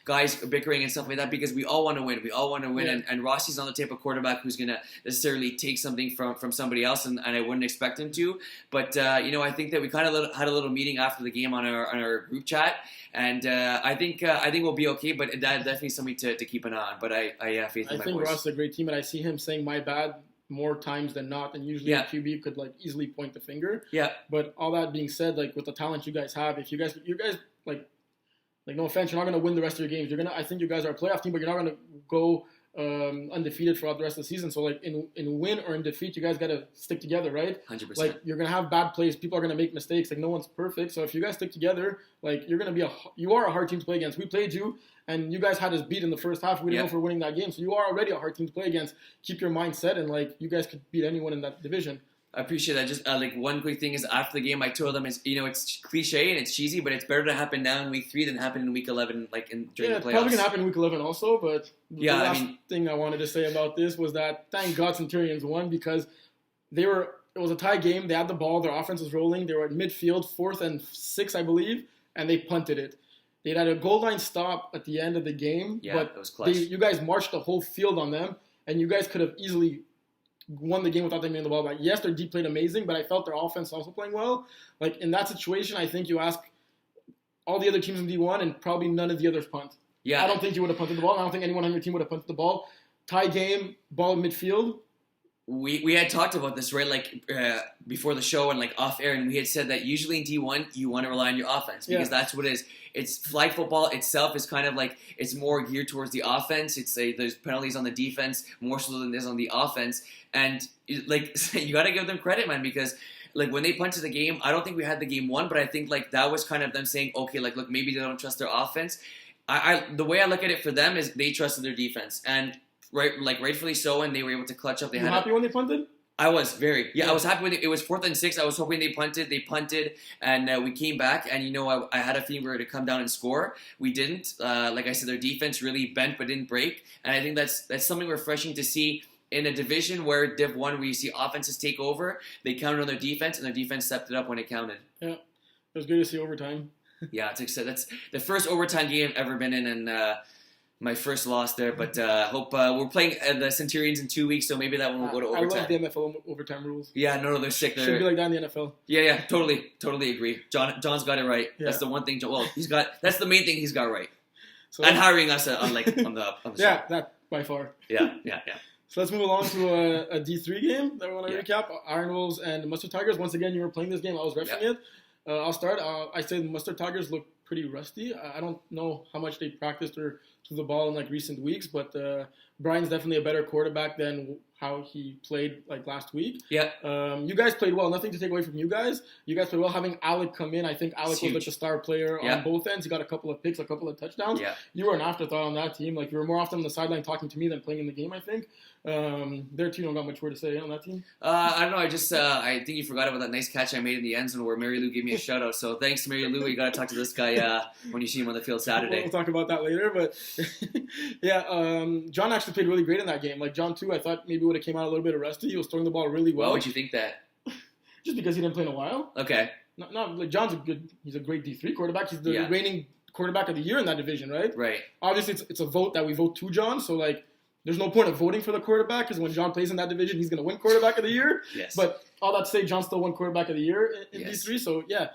guys bickering and stuff like that because we all want to win. We all want to win. Yeah. And Rossi's not the type of quarterback who's going to necessarily take something from somebody else. And I wouldn't expect him to. But, I think that we kind of had a little meeting after the game on our group chat. And I think we'll be okay, but that's definitely something to keep an eye on. But I have faith in my boys. I think Ross is a great team, and I see him saying "my bad" more times than not. And usually a QB could like easily point the finger. Yeah. But all that being said, like with the talent you guys have, if you guys like no offense, you're not gonna win the rest of your games. I think you guys are a playoff team, but you're not gonna go undefeated throughout the rest of the season. So like in win or in defeat, you guys gotta stick together, right? 100%. Like you're gonna have bad plays. People are gonna make mistakes. Like no one's perfect. So if you guys stick together, like you are a hard team to play against. We played you, and you guys had us beat in the first half. We didn't know if we're winning that game. So you are already a hard team to play against. Keep your mind set, and like you guys could beat anyone in that division. I appreciate that. Just like one quick thing is after the game, I told them it's cliche and it's cheesy, but it's better to happen now in week 3 than happen in week 11, like during the playoffs. It's probably gonna happen in week 11 also. But the last I thing I wanted to say about this was that thank God Centurions won because it was a tie game. They had the ball. Their offense was rolling. They were at midfield, 4th and 6, I believe, and they punted it. They had a goal line stop at the end of the game, but it was clutch. You guys marched the whole field on them, and you guys could have easily won the game without them getting the ball back. Yes, their deep played amazing, but I felt their offense also playing well. Like in that situation, I think you ask all the other teams in D1, and probably none of the others punt. Yeah, I don't think you would have punted the ball. I don't think anyone on your team would have punted the ball. Tie game, ball midfield. We had talked about this, right, like before the show and like off air, and we had said that usually in D1 you want to rely on your offense because that's what it is. It's flag football itself is kind of like it's more geared towards the offense. There's penalties on the defense more so than there's on the offense, and like you got to give them credit, man, because like when they punted the game, I don't think we had the game won, but I think like that was kind of them saying, okay, like look, maybe they don't trust their offense. The way I look at it for them is they trusted their defense and. Right, like rightfully so, and they were able to clutch up. You happy when they punted? I was very, I was happy with it. It was 4th and 6. I was hoping they punted, and we came back. And I had a feeling we were to come down and score. We didn't. Like I said, their defense really bent but didn't break. And I think that's something refreshing to see in a division where Div 1, where you see offenses take over. They counted on their defense, and their defense stepped it up when it counted. Yeah, it was good to see overtime. Yeah, that's the first overtime game I've ever been in, and. My first loss there, but hope we're playing the Centurions in 2 weeks, so maybe that one will go to overtime. I love the MFL overtime rules. Yeah, no, they're sick. Should be like that in the NFL. Yeah, totally agree. John's got it right. Yeah. That's the one thing. Well, that's the main thing he's got right. So, and hiring us on the show. Yeah, that by far. Yeah. So let's move along to a D3 game that we want to recap. Iron Wolves and Mustard Tigers. Once again, you were playing this game. I was refing it. I'll start. I say the Mustard Tigers look pretty rusty. I don't know how much they practiced or threw the ball in like recent weeks, but Brian's definitely a better quarterback than how he played like last week. Yeah. You guys played well. Nothing to take away from you guys. You guys played well. Having Alec come in, I think Alec was like the star player on both ends. He got a couple of picks, a couple of touchdowns. Yeah. You were an afterthought on that team. Like you were more often on the sideline talking to me than playing in the game, I think. Their team don't got much more to say on that team. I don't know. I think you forgot about that nice catch I made in the end zone where Mary Lou gave me a shout out. So thanks to Mary Lou. You got to talk to this guy when you see him on the field Saturday. We'll talk about that later. But John actually played really great in that game. Like John too, I thought maybe would have came out a little bit rusty. He was throwing the ball really well. Why would you think that? Just because he didn't play in a while. Okay. No, like John's he's a great D3 quarterback. He's the reigning quarterback of the year in that division, right? Right. Obviously, it's a vote that we vote to John, so like there's no point of voting for the quarterback because when John plays in that division, he's going to win quarterback of the year. Yes. But all that to say, John still won quarterback of the year in D3, so yeah.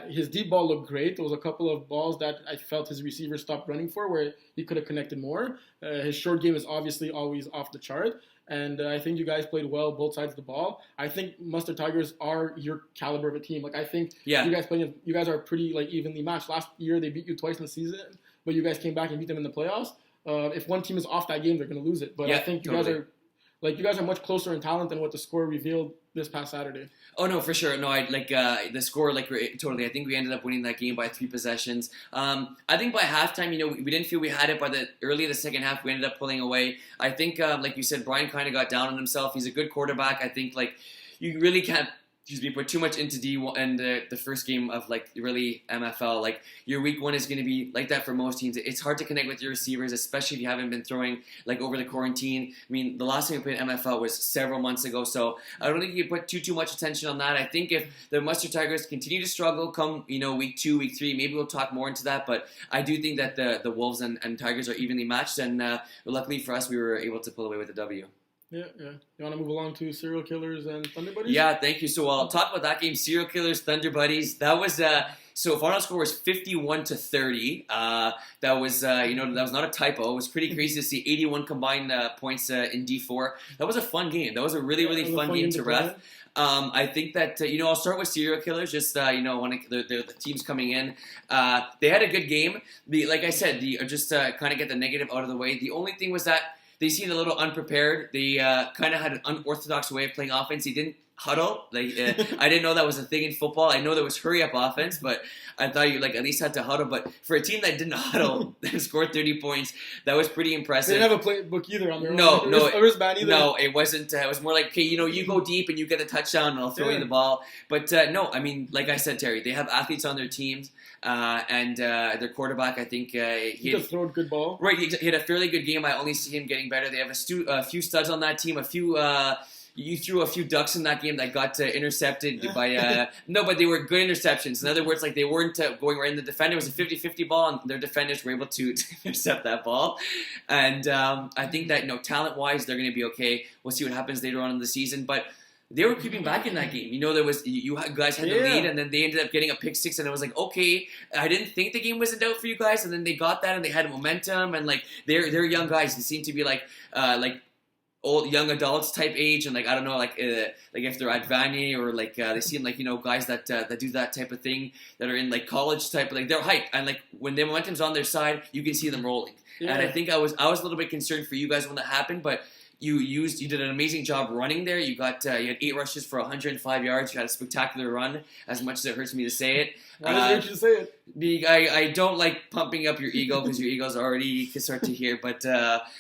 His deep ball looked great. There was a couple of balls that I felt his receivers stopped running for where he could have connected more. His short game is obviously always off the chart. And I think you guys played well both sides of the ball. I think Mustard Tigers are your caliber of a team. Like I think you guys are pretty like evenly matched. Last year they beat you twice in the season, but you guys came back and beat them in the playoffs. if one team is off that game, they're going to lose it. But Yeah, I think you totally. guys are much closer in talent than what the score revealed this past Saturday. Oh no, for sure. No, I like the score. Like totally, I think we ended up winning that game by 3 possessions. I think by halftime, we didn't feel we had it. By the early of the second half, we ended up pulling away. I think, like you said, Brian kind of got down on himself. He's a good quarterback. I think like you really can't. Put too much into D1 and the first game of like really MFL. Like your week 1 is going to be like that for most teams. It's hard to connect with your receivers, especially if you haven't been throwing like over the quarantine. I mean, the last time we played MFL was several months ago, so I don't think you put too much attention on that. I think if the Mustard Tigers continue to struggle come week 2, week 3, maybe we'll talk more into that. But I do think that the Wolves and Tigers are evenly matched, and luckily for us, we were able to pull away with the W. Yeah. You want to move along to Serial Killers and Thunder Buddies? Yeah, thank you. So I'll talk about that game, Serial Killers, Thunder Buddies. That was so final score was 51-30. That was that was not a typo. It was pretty crazy to see 81 combined points in D4. That was a fun game. That was a really fun game to ref. I think that I'll start with Serial Killers. Just when the teams coming in, they had a good game. Like I said, just kind of get the negative out of the way. The only thing was that they seemed a little unprepared. They kind of had an unorthodox way of playing offense. They didn't huddle. I didn't know that was a thing in football. I know there was hurry-up offense, but I thought you at least had to huddle. But for a team that didn't huddle and scored 30 points, that was pretty impressive. They didn't have a playbook either on their own. A wristband either. No, it wasn't. It was more like, okay, you go deep and you get a touchdown and I'll throw you the ball. But no, I mean, like I said, Terry, they have athletes on their teams. And their quarterback, I think he could throw a good ball. Right, he had a fairly good game. I only see him getting better. They have a few studs on that team. You threw a few ducks in that game that got intercepted by no, but they were good interceptions. In other words, like they weren't going right in the defender. It was a 50-50 ball, and their defenders were able to intercept that ball. And I think that talent-wise, they're going to be okay. We'll see what happens later on in the season, but. They were creeping back in that game. There was you guys had the lead, and then they ended up getting a pick 6, and it was like, okay, I didn't think the game was in doubt for you guys, and then they got that, and they had momentum, and like they're young guys. They seem to be like old young adults type age, and like I don't know, like if they're at Vanier or like they seem like guys that do that type of thing that are in like college type, like they're hyped, and like when their momentum's on their side, you can see them rolling. Yeah. And I think I was a little bit concerned for you guys when that happened, but. You did an amazing job running there. You had 8 rushes for 105 yards. You had a spectacular run, as much as it hurts me to say it. Why does it hurt you to say it? I don't like pumping up your ego because your ego's already can start to hear. But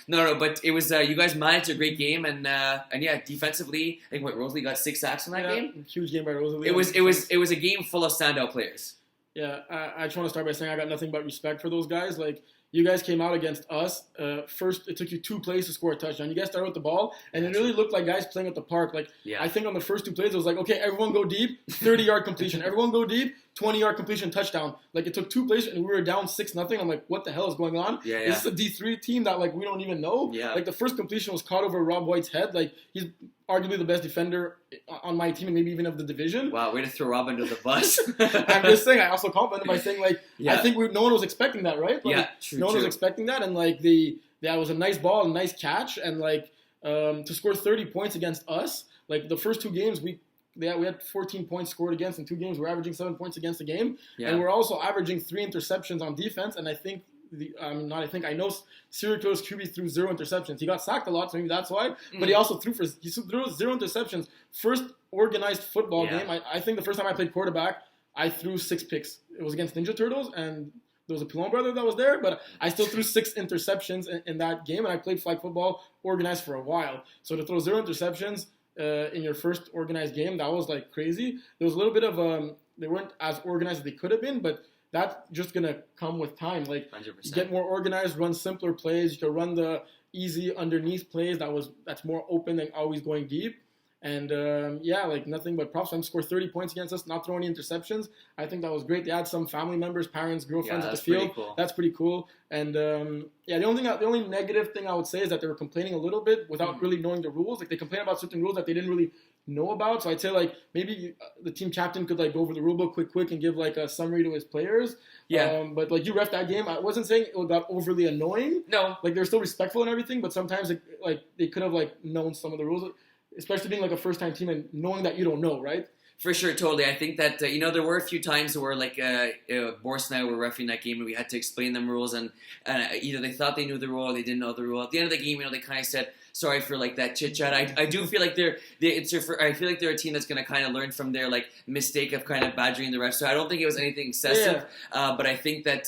no. But it was you guys managed a great game, and yeah, defensively, I think Rosalie got 6 sacks in that game. Huge game by Rosalie. It was a game full of standout players. Yeah, I just want to start by saying I got nothing but respect for those guys. Like. You guys came out against us. First, it took you 2 plays to score a touchdown. You guys started with the ball, and it really looked like guys playing at the park. Like I think on the first 2 plays, it was like, okay, everyone go deep, 30-yard completion. Everyone go deep, 20-yard completion, touchdown. Like it took 2 plays, and we were down 6-0. I'm like, what the hell is going on? Yeah. This is a D3 team that like we don't even know. Yeah. Like the first completion was caught over Rob White's head. Like he's arguably the best defender on my team and maybe even of the division. Wow, way to throw Rob under the bus. I'm just saying, I also complimented by saying, like, I think no one was expecting that, right? Like, true. No one was expecting that, and, like, that was a nice ball, a nice catch, and, like, to score 30 points against us, like, the first 2 games, we had 14 points scored against in 2 games. We're averaging 7 points against a game, and we're also averaging 3 interceptions on defense, and I think I know Serial Killers QB threw 0 interceptions. He got sacked a lot, so maybe that's why. But he also threw 0 interceptions. First organized football game. I think the first time I played quarterback, I threw 6 picks. It was against Ninja Turtles, and there was a Pilon brother that was there, but I still threw 6 interceptions in that game, and I played flag football organized for a while. So to throw 0 interceptions in your first organized game, that was like crazy. There was a little bit of they weren't as organized as they could have been, but that's just going to come with time. Like, 100%. Get more organized, run simpler plays. You can run the easy underneath plays that's more open than always going deep. And, nothing but props. I'm score 30 points against us, not throw any interceptions. I think that was great. They had some family members, parents, girlfriends at the field. Cool. That's pretty cool. And, the only negative thing I would say is that they were complaining a little bit without really knowing the rules. Like, they complain about certain rules that they didn't really know about. So I'd say, like, maybe the team captain could, like, go over the rule book quick and give, like, a summary to his players. Yeah. But, like, you ref that game. I wasn't saying it got overly annoying. No. Like, they're still respectful and everything, but sometimes, they could have, like, known some of the rules, especially being, like, a first-time team and knowing that you don't know, right? For sure, totally. I think that there were a few times where Boris and I were refereeing that game, and we had to explain them rules, and either they thought they knew the rule or they didn't know the rule. At the end of the game, they kind of said sorry for that chit chat. I do feel like I feel like they're a team that's going to kind of learn from their mistake of kind of badgering the refs. So I don't think it was anything excessive, but I think that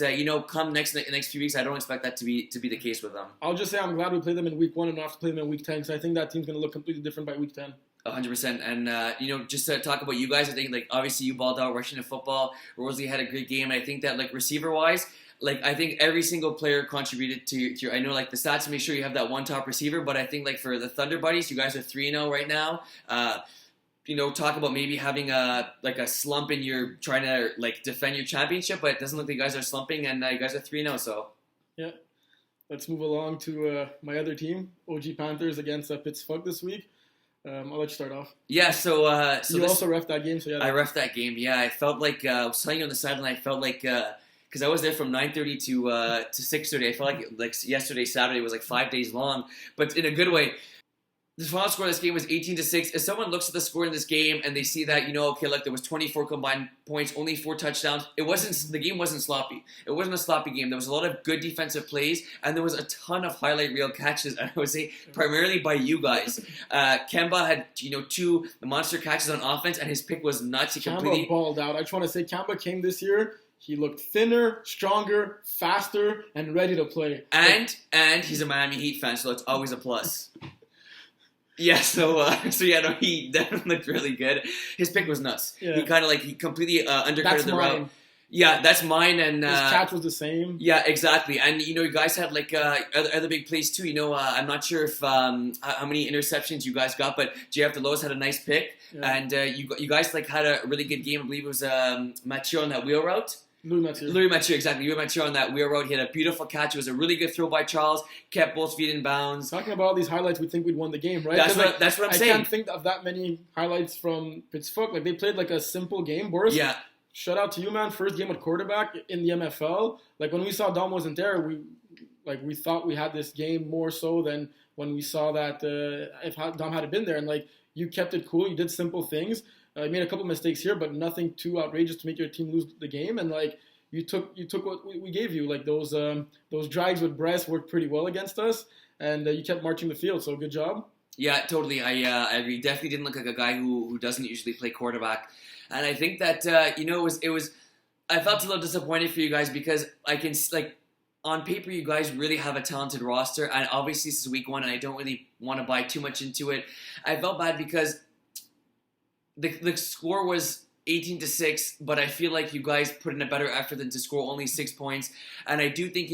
come next few weeks, I don't expect that to be the case with them. I'll just say I'm glad we played them in week 1 and not have to play them in week 10, because I think that team's going to look completely different by week 10. 100%. And, just to talk about you guys, I think, obviously you balled out rushing the football. Rosalie had a great game. And I think that, receiver-wise, I think every single player contributed to I know, the stats to make sure you have that one top receiver. But I think, for the Thunder Buddies, you guys are 3-0 right now. Talk about maybe having a slump in your trying to, defend your championship. But it doesn't look like you guys are slumping. And you guys are 3-0, so. Yeah. Let's move along to my other team, OG Panthers against Pittsburgh this week. I'll let you start off. Yeah, so you also ref that game, so yeah. I ref that game. Yeah, I felt like I was telling you on the sideline. I felt like because I was there from 9:30 to 6:30. I felt like yesterday, Saturday was 5 days long, but in a good way. The final score of this game was 18-6. If someone looks at the score in this game and they see that, there was 24 combined points, only 4 touchdowns, the game wasn't sloppy. It wasn't a sloppy game. There was a lot of good defensive plays, and there was a ton of highlight reel catches, and I would say primarily by you guys. Kemba had, 2 monster catches on offense, and his pick was nuts. Kemba balled out. I just want to say Kemba came this year. He looked thinner, stronger, faster, and ready to play. And he's a Miami Heat fan, so it's always a plus. Yeah, he definitely looked really good. His pick was nuts. Yeah. He completely undercutted the route. Yeah, that's mine. And his catch was the same. Yeah, exactly. And you guys had other big plays too. I'm not sure if how many interceptions you guys got, but JF DeLois had a nice pick, and you guys had a really good game. I believe it was Mathieu on that wheel route. Louis Mathieu, exactly. Louis Mathieu on that wheel route. He had a beautiful catch. It was a really good throw by Charles. Kept both feet in bounds. Talking about all these highlights, we think we'd won the game, right? That's what I'm saying. I can't think of that many highlights from Pittsburgh. They played a simple game. Boris, shout out to you, man. First game at quarterback in the MFL. When we saw Dom wasn't there, we thought we had this game more so than when we saw that if Dom had been there. And you kept it cool. You did simple things. You made a couple mistakes here, but nothing too outrageous to make your team lose the game. And you took what we gave you. Those drags with Bress worked pretty well against us, and you kept marching the field. So good job. Yeah, totally. I agree. Definitely didn't look like a guy who doesn't usually play quarterback. And I think that it was. I felt a little disappointed for you guys because I can on paper you guys really have a talented roster, and obviously this is week 1, and I don't really want to buy too much into it. I felt bad because the score was 18-6, but I feel like you guys put in a better effort than to score only 6 points. And I do think,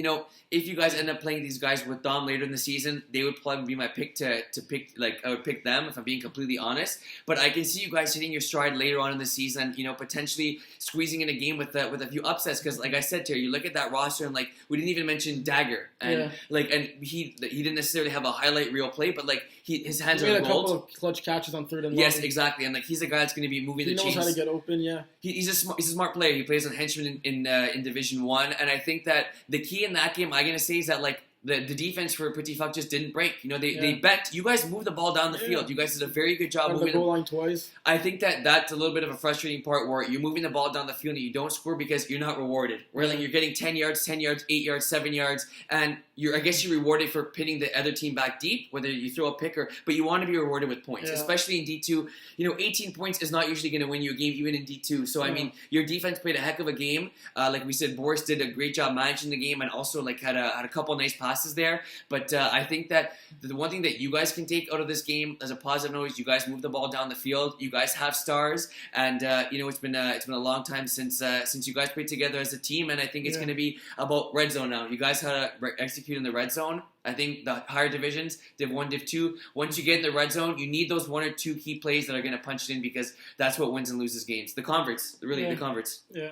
if you guys end up playing these guys with Dom later in the season, they would probably be my pick to pick. I would pick them if I'm being completely honest. But I can see you guys hitting your stride later on in the season. Potentially squeezing in a game with a few upsets. Because like I said, Terry, you look at that roster and we didn't even mention Dagger, and and he didn't necessarily have a highlight reel play, but his hands are gold. He made a couple of clutch catches on 3rd and long. Yes, exactly, and he's a guy that's going to be moving the chains. He knows how to get open. Yeah, he's a smart player. He plays on henchman in Division 1, and I think that the key in that game, I'm going to say, is that the defense for Petit Fuck just didn't break. They bet. You guys moved the ball down the field. You guys did a very good job moving the goal line twice. I think that's a little bit of a frustrating part where you're moving the ball down the field and you don't score because you're not rewarded. Where you're getting 10 yards, 8 yards, 7 yards, and I guess you're rewarded for pitting the other team back deep, whether you throw a pick but you want to be rewarded with points, especially in D2. 18 points is not usually going to win you a game, even in D2. So, I mean, your defense played a heck of a game. Like we said, Boris did a great job managing the game and also had a couple nice passes there. But I think that the one thing that you guys can take out of this game as a positive note is you guys move the ball down the field. You guys have stars, and it's been a long time since you guys played together as a team, and I think it's going to be about red zone now. You guys had to execute in the red zone. I think the higher divisions, Div 1, Div 2, once you get in the red zone, you need those 1 or 2 key plays that are going to punch it in because that's what wins and loses games. The converts, the converts. Yeah.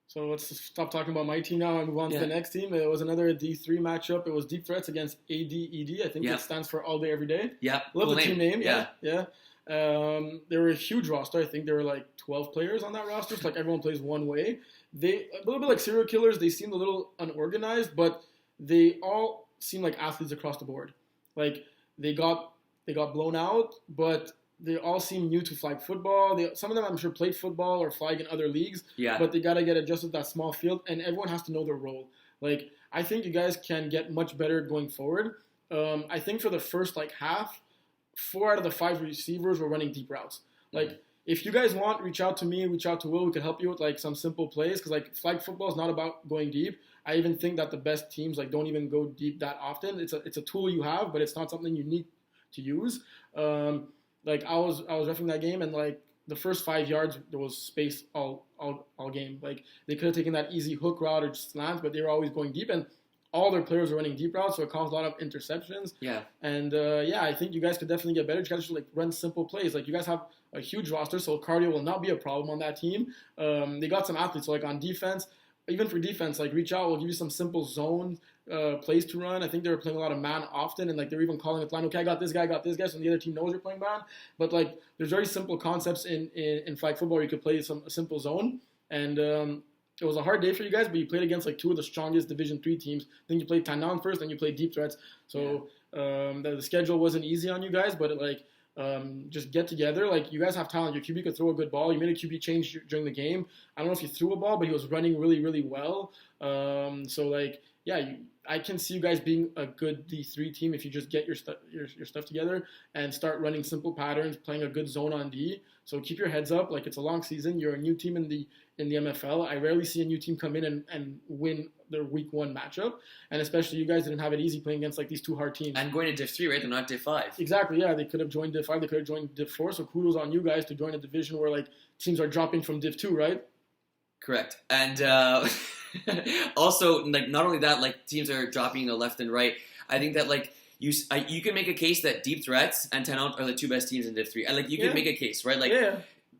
So let's stop talking about my team now and move on to the next team. It was another D3 matchup. It was Deep Threats against ADED. I think it stands for All Day Every Day. Yeah. Love cool the team name. Yeah. They were a huge roster. I think there were 12 players on that roster. So everyone plays one way. They a little bit like serial killers. They seemed a little unorganized, but they all seem like athletes across the board. They got blown out, but they all seem new to flag football. Some of them, I'm sure, played football or flag in other leagues. Yeah. But they got to get adjusted to that small field, and everyone has to know their role. Like, I think you guys can get much better going forward. I think for the first, half, 4 out of the 5 receivers were running deep routes. Like, if you guys want, reach out to me, reach out to Will. We can help you with, some simple plays. Because, flag football is not about going deep. I even think that the best teams, don't even go deep that often. It's a tool you have, but it's not something you need to use. I was reffing that game, and the first 5 yards there was space all game. They could have taken that easy hook route or just slant, but they were always going deep, and all their players were running deep routes, so it caused a lot of interceptions. Yeah. And I think you guys could definitely get better. You guys should run simple plays. You guys have a huge roster, so cardio will not be a problem on that team. They got some athletes, so on defense. Even for defense, reach out. We'll give you some simple zone plays to run. I think they were playing a lot of man often, and they were even calling it line. Okay, I got this guy, so the other team knows you're playing man. But there's very simple concepts in flag football where you could play a simple zone. And it was a hard day for you guys, but you played against 2 of the strongest Division 3 teams. Then you played Tainan first, then you played deep threats. So the schedule wasn't easy on you guys, but just get together. You guys have talent. Your QB could throw a good ball. You made a QB change during the game. I don't know if you threw a ball, but he was running really, really well. I can see you guys being a good D3 team if you just get your stuff together and start running simple patterns, playing a good zone on D. So keep your heads up. It's a long season. You're a new team in the MFL. I rarely see a new team come in and win their week 1 matchup. And especially you guys didn't have it easy playing against these 2 hard teams. And going to Div 3, right? They're not Div 5. Exactly, yeah. They could have joined Div 5. They could have joined Div 4. So kudos on you guys to join a division where teams are dropping from Div 2, right? Correct. And also, not only that, teams are dropping left and right. I think that you can make a case that Deep Threats and Tainan are the 2 best teams in Div 3. And you can make a case, right?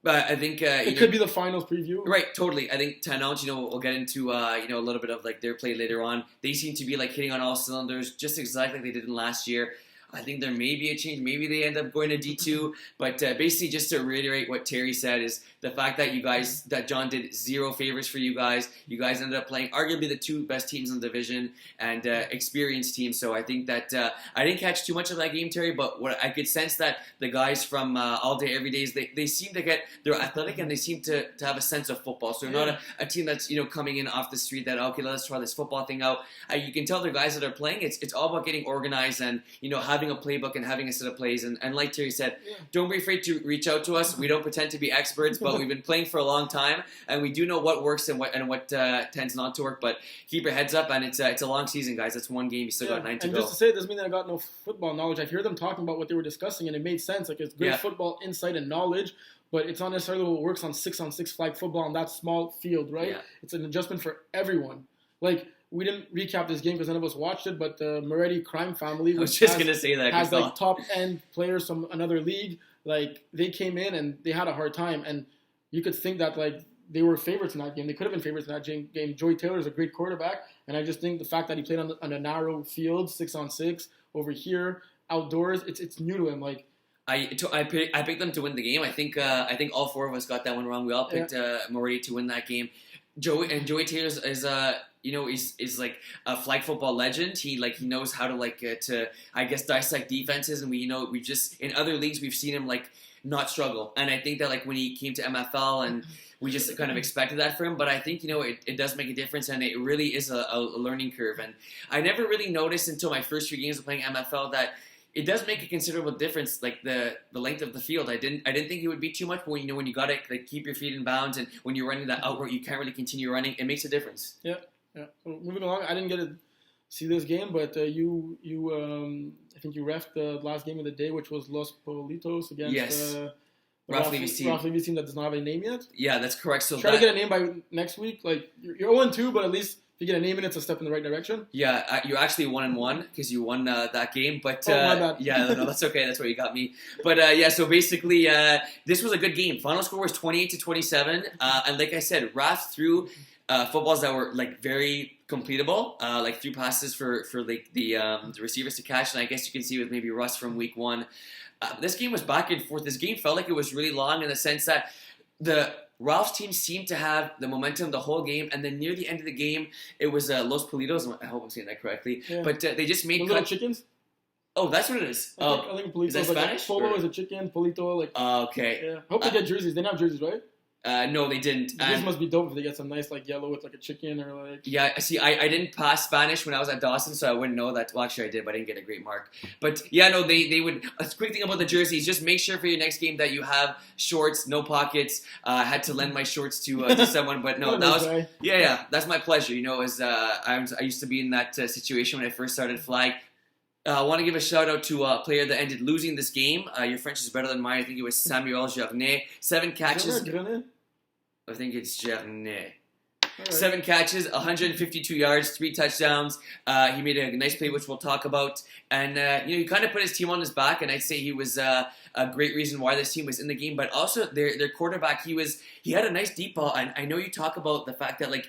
But I think it could be the finals preview. Right, totally. I think Tainan, we'll get into a little bit of their play later on. They seem to be hitting on all cylinders, just exactly like they did in last year. I think there may be a change. Maybe they end up going to D2. But basically, just to reiterate what Terry said, is the fact that John did 0 favors for you guys. You guys ended up playing arguably the 2 best teams in the division and experienced teams. So I think that I didn't catch too much of that game, Terry, but what I could sense that the guys from All Day Every Days, they seem to they're athletic and they seem to have a sense of football. So they're not a team that's coming in off the street that, okay, let's try this football thing out. You can tell they're guys that are playing. It's all about getting organized and having a playbook and having a set of plays. And like Terry said, don't be afraid to reach out to us. We don't pretend to be experts, but we've been playing for a long time, and we do know what works and what tends not to work. But keep your heads up, and it's a long season, guys. It's 1 game. You still got 9 to go. And just to say, it doesn't mean that I got no football knowledge. I've heard them talking about what they were discussing, and it made sense. It's great football insight and knowledge, but it's not necessarily what works on 6-on-6 flag football on that small field, right? Yeah. It's an adjustment for everyone. We didn't recap this game because none of us watched it, but the Moretti crime family, which has top end players from another league, they came in and they had a hard time, and you could think that they were favorites in that game. They could have been favorites in that game. Joey Taylor is a great quarterback, and I just think the fact that he played on a narrow field, 6-on-6 over here, outdoors, it's new to him. I picked them to win the game. I think all 4 of us got that one wrong. We all picked Moretti to win that game. Joey Taylor is he's a flag football legend. He knows how to dissect defenses, and we just in other leagues we've seen him not struggle. And I think that when he came to MFL, and we just kind of expected that for him. But I think it does make a difference, and it really is a learning curve. And I never really noticed until my first 3 games of playing MFL that it does make a considerable difference, the length of the field. I didn't think it would be too much, but when you got to keep your feet in bounds, and when you're running that out route, you can't really continue running. It makes a difference. Yeah. So moving along, I didn't get to see this game, but you I think you reffed the last game of the day, which was Los Politos against Ralph Levy's team that does not have a name yet. Yeah, that's correct. So try to get a name by next week. You're 0-2, but at least if you get a name in, it's a step in the right direction. Yeah, you're actually 1-1 because you won that game. But my bad. Yeah, no, that's okay. That's where you got me. But so basically, this was a good game. Final score was 28-27, and like I said, Raf threw footballs that were very completable, threw passes for the receivers to catch, and I guess you can see with maybe Russ from week 1. This game was back and forth. This game felt like it was really long in the sense that Ralph's team seemed to have the momentum the whole game, and then near the end of the game, it was Los Politos. I hope I'm saying that correctly. Yeah. But they just made little chickens. Oh, that's what it is. I think Polito is that is like Spanish? Polo is a chicken, Polito like. Okay. Yeah. I hope they get jerseys. They don't have jerseys, right? No, they didn't. This must be dope if they get some nice like yellow with like a chicken or like. Yeah, see, I didn't pass Spanish when I was at Dawson, so I wouldn't know that. Well, actually, I did, but I didn't get a great mark. But yeah, no, they would. A quick thing about the jerseys: just make sure for your next game that you have shorts, no pockets. I had to lend my shorts to someone, but no, that was yeah, that's my pleasure. You know, as I used to be in that situation when I first started flag. I want to give a shout out to a player that ended losing this game. Your French is better than mine. I think it was Samuel Gernet. 7 catches. I think it's Gernet. Right. 7 catches, 152 yards, 3 touchdowns. He made a nice play, which we'll talk about. And, he kind of put his team on his back, and I'd say he was a great reason why this team was in the game. But also, their quarterback, he had a nice deep ball. And I know you talk about the fact that, like,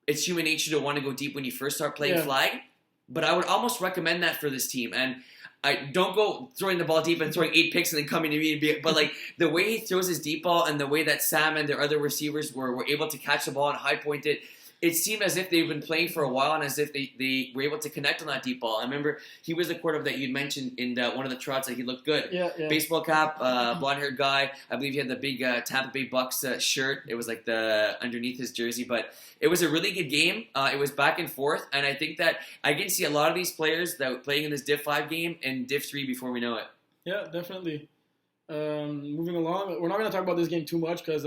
it's human nature to want to go deep when you first start playing flag. But I would almost recommend that for this team. And I don't go throwing the ball deep and throwing 8 picks and then coming to me. But like the way he throws his deep ball and the way that Sam and their other receivers were able to catch the ball and high point it, it seemed as if they've been playing for a while and as if they were able to connect on that deep ball. I remember he was the quarterback that you'd mentioned in one of the trots that he looked good. Yeah. Baseball cap, blonde-haired guy. I believe he had the big Tampa Bay Bucks shirt. It was like the underneath his jersey. But it was a really good game. It was back and forth. And I think that I can see a lot of these players that were playing in this Div 5 game in Div 3 before we know it. Yeah, definitely. Moving along. We're not going to talk about this game too much because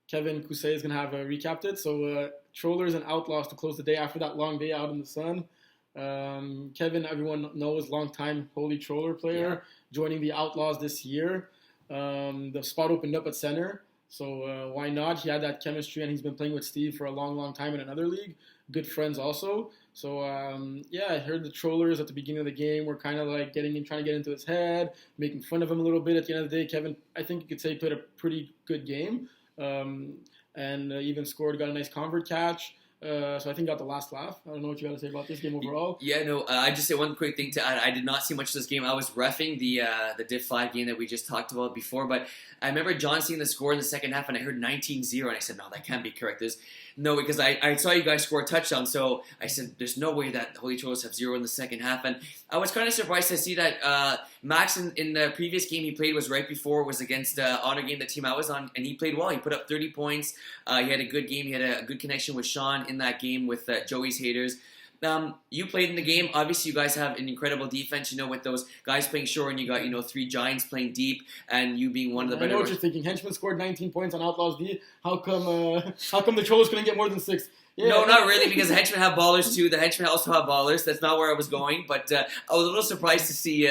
Kevin Cousset is going to have recapped it. So Trollers and Outlaws to close the day after that long day out in the sun. Kevin, everyone knows, longtime Holy Troller player, joining the Outlaws this year. The spot opened up at center, so why not? He had that chemistry, and he's been playing with Steve for a long, long time in another league. Good friends also. So, I heard the Trollers at the beginning of the game were kind of like trying to get into his head, making fun of him a little bit. At the end of the day, Kevin, I think you could say, played a pretty good game. And even got a nice convert catch. So I think got the last laugh. I don't know what you got to say about this game overall. Yeah, no, I just say one quick thing to add. I did not see much of this game. I was reffing the Div 5 game that we just talked about before, but I remember John seeing the score in the second half, and I heard 19-0, and I said, no, that can't be correct. No, because I saw you guys score a touchdown, so I said, there's no way that the Holy Trollers have 0 in the second half, and I was kind of surprised to see that Max in the previous game he played was right before, was against Honor Game, the team I was on, and he played well. He put up 30 points. He had a good game. He had a good connection with Sean in that game with Joey's haters. You played in the game. Obviously, you guys have an incredible defense, with those guys playing short, and you got, 3 Giants playing deep, and you being one of the better. I know what you're thinking. Henchman scored 19 points on Outlaws D. How come the Trollers couldn't get more than 6? Yeah. No, not really, because the Henchmen have ballers too. The Henchmen also have ballers. That's not where I was going, but I was a little surprised to see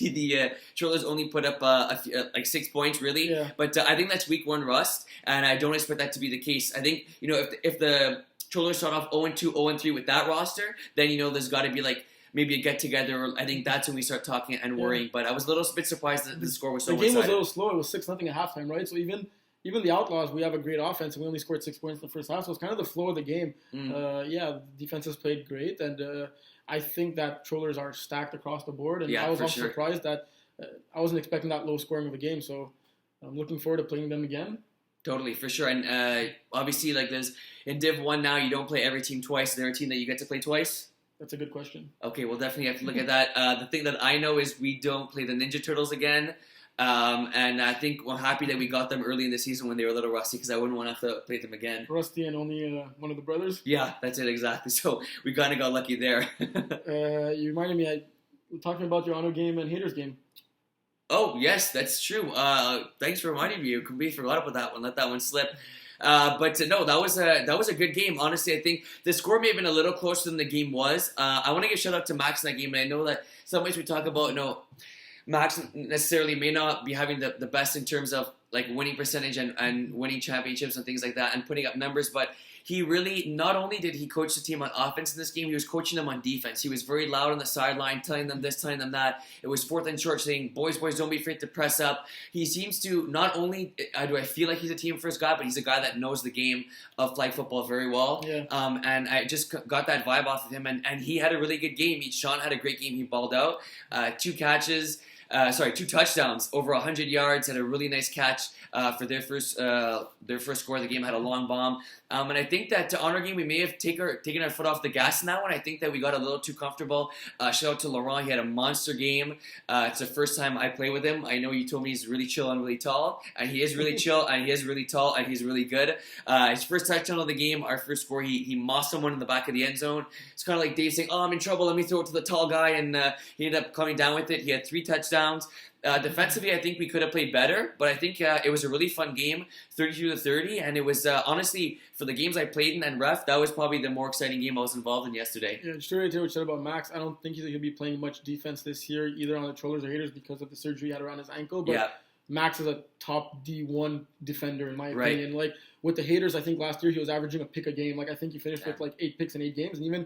the Trollers only put up like 6 points, really. Yeah. But I think that's week 1 rust, and I don't expect that to be the case. I think if the Trollers start off 0-2, 0-3 with that roster, then there's got to be like maybe a get together. I think that's when we start talking and worrying. But I was a little bit surprised that the score was so one-sided. The game was a little slow. It was 6-0 at halftime, right? So even the Outlaws, we have a great offense, and we only scored 6 points in the first half. So it's kind of the flow of the game. Defenses played great, and I think that Trollers are stacked across the board. And I was also surprised that I wasn't expecting that low scoring of a game. So I'm looking forward to playing them again. Totally, for sure. And obviously, like there's in Div 1 now, you don't play every team twice. Is there a team that you get to play twice? That's a good question. Okay, we'll definitely have to look at that. The thing that I know is we don't play the Ninja Turtles again. And I think we're happy that we got them early in the season when they were a little rusty, because I wouldn't want to have to play them again. Rusty and only one of the brothers? Yeah, that's it, exactly. So we kind of got lucky there. You reminded me, talking about your Honor game and Haters game. Oh, yes, that's true. Thanks for reminding me. I completely forgot about that one. Let that one slip. But no, that was a good game. Honestly, I think the score may have been a little closer than the game was. I want to give a shout out to Max in that game, and I know that some ways we talk about, Max necessarily may not be having the best in terms of like winning percentage and winning championships and things like that and putting up numbers, but he really, not only did he coach the team on offense in this game, he was coaching them on defense. He was very loud on the sideline, telling them this, telling them that. It was 4th and short, saying, boys, don't be afraid to press up. He seems to, not only do I feel like he's a team first guy, but he's a guy that knows the game of flag football very well. Yeah. And I just got that vibe off of him, and he had a really good game. Sean had a great game. He balled out. 2 catches. 2 touchdowns, over 100 yards, had a really nice catch for their first score of the game, had a long bomb. And I think that to honor game, we may have taken our foot off the gas in that one. I think that we got a little too comfortable. Shout out to Laurent. He had a monster game. It's the first time I play with him. I know you told me he's really chill and really tall. And he is really chill, and he is really tall, and he's really good. His first touchdown of the game, our first score, he mossed someone in the back of the end zone. It's kind of like Dave saying, I'm in trouble, let me throw it to the tall guy. And he ended up coming down with it. He had 3 touchdowns. Defensively, I think we could have played better, but I think it was a really fun game, 32-30, and it was honestly, for the games I played in and ref, that was probably the more exciting game I was involved in yesterday. Yeah, just to reiterate what you said about Max, I don't think he's going to be playing much defense this year, either on the Trollers or Haters, because of the surgery he had around his ankle, but Max is a top D1 defender, in my opinion. Like, with the Haters, I think last year he was averaging a pick a game. Like, I think he finished with, 8 picks in 8 games, and even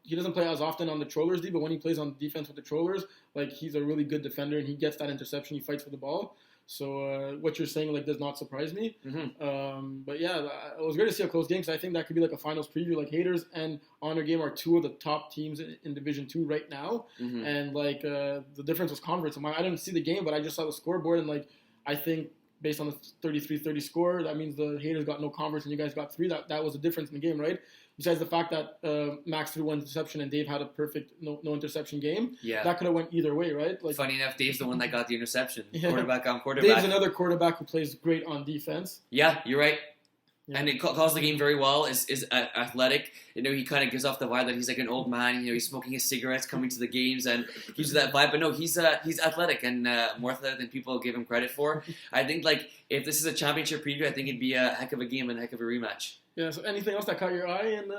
he doesn't play as often on the Trollers D, but when he plays on defense with the Trollers, he's a really good defender, and he gets that interception. He fights for the ball. So what you're saying does not surprise me. Mm-hmm. But yeah, it was great to see a close game, because I think that could be a finals preview. Haters and Honor Game are 2 of the top teams in Division 2 right now. Mm-hmm. And the difference was converts. I didn't see the game, but I just saw the scoreboard, and I think based on the 33-30 score, that means the Haters got no converts and you guys got 3. That was the difference in the game, right? Besides the fact that Max threw 1 interception and Dave had a perfect no interception game, that could have went either way, right? Funny enough, Dave's the one that got the interception. Quarterback on quarterback. Dave's another quarterback who plays great on defense. Yeah, you're right. Yeah. And it calls the game very well. Is athletic. He kind of gives off the vibe that he's like an old man. He's smoking his cigarettes, coming to the games, and gives you that vibe. But no, he's athletic and more athletic than people give him credit for. I think if this is a championship preview, I think it'd be a heck of a game and a heck of a rematch. Yeah. So anything else that caught your eye in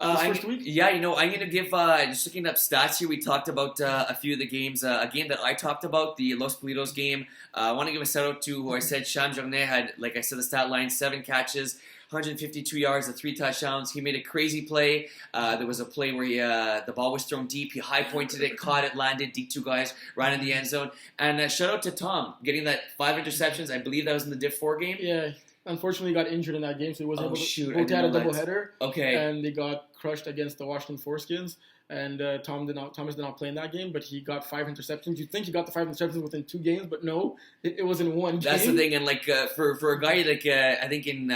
first week? Yeah, I'm going to give, just looking up stats here, we talked about a few of the games. A game that I talked about, the Los Politos game. I want to give a shout out to who I said, Sham Journet had, like I said, the stat line, 7 catches, 152 yards, 3 touchdowns. He made a crazy play. There was a play where the ball was thrown deep. He high-pointed it, caught it, landed, D2 guys, ran in the end zone. And shout out to Tom, getting that 5 interceptions. I believe that was in the Div 4 game. Yeah. Unfortunately, he got injured in that game, so he wasn't able to. Both had a doubleheader. Okay. And they got crushed against the Washington Foreskins. And Thomas did not play in that game, but he got 5 interceptions. You'd think he got the 5 interceptions within 2 games, but no, it was in 1 game. That's the thing, and for a guy I think in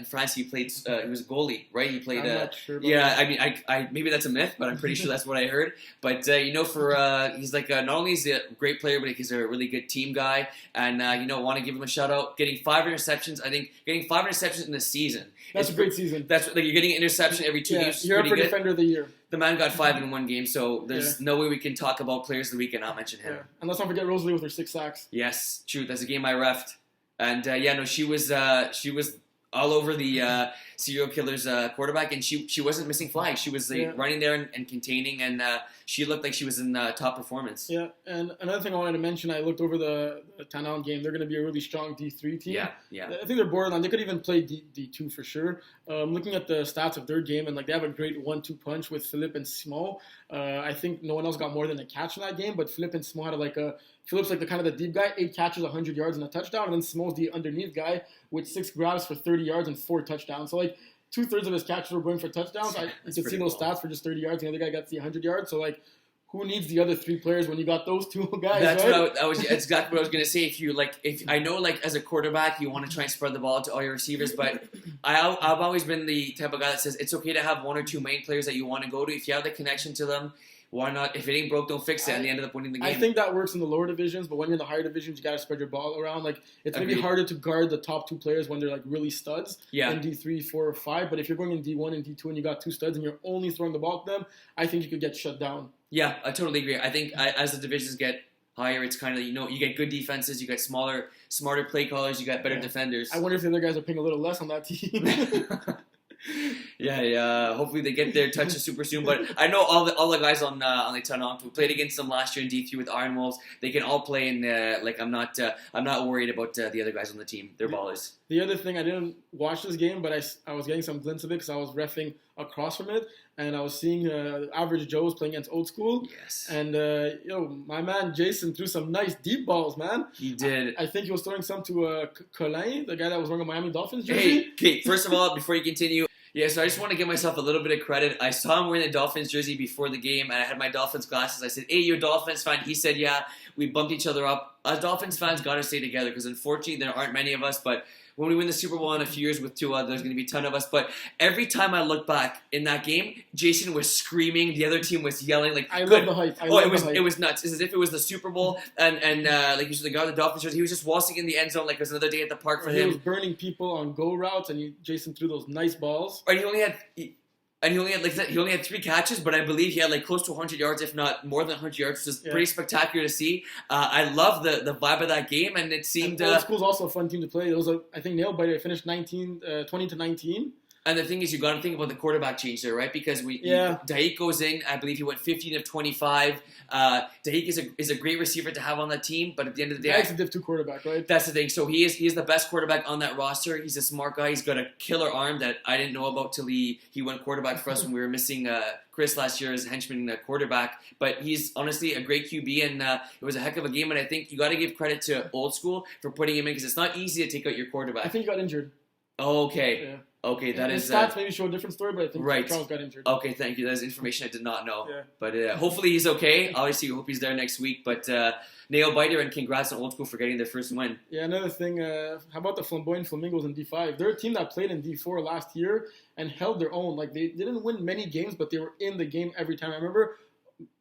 France he played he was a goalie, right? He played. I'm not sure. Yeah, I mean, I maybe that's a myth, but I'm pretty sure that's what I heard. But he's not only is he a great player, but he's a really good team guy, and want to give him a shout out. Getting 5 interceptions, I think getting 5 interceptions in the season. That's a great season. That's you're getting an interception every 2 games. You're up for Defender of the Year. The man got 5 in 1 game, so there's no way we can talk about players of the week and not mention him. Yeah. And let's not forget Rosalie with her 6 sacks. Yes, true. That's a game I refed. And she was all over the serial killer's quarterback, and she wasn't missing flags. She was running there and containing, and she looked like she was in top performance. Yeah, and another thing I wanted to mention, I looked over the Tanout game. They're going to be a really strong D3 team. Yeah. I think they're borderline. They could even play D2 for sure. Looking at the stats of their game, and they have a great 1-2 punch with Philippe and Simon. I think no one else got more than a catch in that game, but Philippe and Simon had Philippe's the kind of the deep guy, 8 catches, 100 yards, and a touchdown. And then Simon's the underneath guy with 6 grabs for 30 yards and 4 touchdowns. So 2/3 of his catches were going for touchdowns. You could see those stats for just 30 yards. And the other guy got the 100 yards. So who needs the other 3 players when you got those 2 guys? That's right? That's exactly what I was gonna say. If I know as a quarterback you want to try and spread the ball to all your receivers, but I've always been the type of guy that says it's okay to have 1 or 2 main players that you want to go to. If you have the connection to them, why not? If it ain't broke, don't fix it, and they ended up winning the game. I think that works in the lower divisions, but when you're in the higher divisions, you got to spread your ball around. It's maybe harder to guard the top 2 players when they're really studs in D3, 4, or 5. But if you're going in D1 and D2 and you got 2 studs and you're only throwing the ball to them, I think you could get shut down. Yeah, I totally agree. I think as the divisions get higher, it's kind of you get good defenses, you get smarter play callers, you got better defenders. I wonder if the other guys are paying a little less on that team. Yeah. Hopefully they get their touches super soon. But I know all the guys on the Tanout who played against them last year in D3 with Iron Wolves. They can all play in. I'm not worried about the other guys on the team. They're ballers. The other thing, I didn't watch this game, but I was getting some glimpses of it because I was reffing across from it, and I was seeing Average Joe was playing against Old School. Yes. And my man Jason threw some nice deep balls, man. He did. I think he was throwing some to Colin, the guy that was wearing a Miami Dolphins jersey. Hey, first of all, before you continue. Yeah, so I just want to give myself a little bit of credit. I saw him wearing the Dolphins jersey before the game, and I had my Dolphins glasses. I said, "Hey, you're a Dolphins fan?" He said, "Yeah." We bumped each other up. Us Dolphins fans got to stay together because unfortunately there aren't many of us, but when we win the Super Bowl in a few years with Tua, there's going to be a ton of us. But every time I look back in that game, Jason was screaming. The other team was yelling. Like, I love the hype. It was nuts. It's as if it was the Super Bowl. And like you said, the guy with the Dolphins jersey, he was just waltzing in the end zone like it was another day at the park for him. He was burning people on go routes, and Jason threw those nice balls. And he only had 3 catches, but I believe he had like close to 100 yards, if not more than 100 yards, which is pretty spectacular to see. I love the vibe of that game, and it seemed... Old School's also a fun team to play. It was, I think, nail biter. It finished 20-19. And the thing is, you got to think about the quarterback change there, right? Because Daik goes in. I believe he went 15 of 25. Daik is a great receiver to have on that team, but at the end of the day, Daik's a Div 2 quarterback, right? That's the thing. So he is the best quarterback on that roster. He's a smart guy. He's got a killer arm that I didn't know about till he went quarterback for us when we were missing Chris last year as henchman quarterback. But he's honestly a great QB, and it was a heck of a game. And I think you got to give credit to Old School for putting him in because it's not easy to take out your quarterback. I think he got injured. Okay. Yeah. Okay, that his is... stats maybe show a different story, but I think Charles got injured. Okay, thank you. That is information I did not know. Yeah. But hopefully he's okay. Obviously, we hope he's there next week. But nail biter, and congrats on Old School for getting their first win. Yeah, another thing, how about the Flamboyant Flamingos in D5? They're a team that played in D4 last year and held their own. Like, they didn't win many games, but they were in the game every time. I remember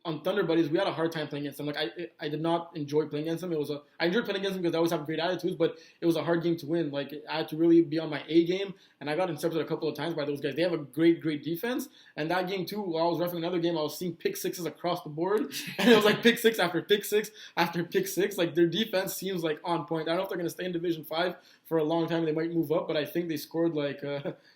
on Thunder Buddies, we had a hard time playing against them. Like, I did not enjoy playing against them. I enjoyed playing against them because I always have great attitudes, but it was a hard game to win. Like, I had to really be on my A game, and I got intercepted a couple of times by those guys. They have a great defense, and that game too, while I was refereeing another game, I was seeing pick sixes across the board, and it was like pick six after pick six after pick six. Like, their defense seems like on point. I don't know if they're going to stay in Division 5 for a long time. They might move up, but I think they scored like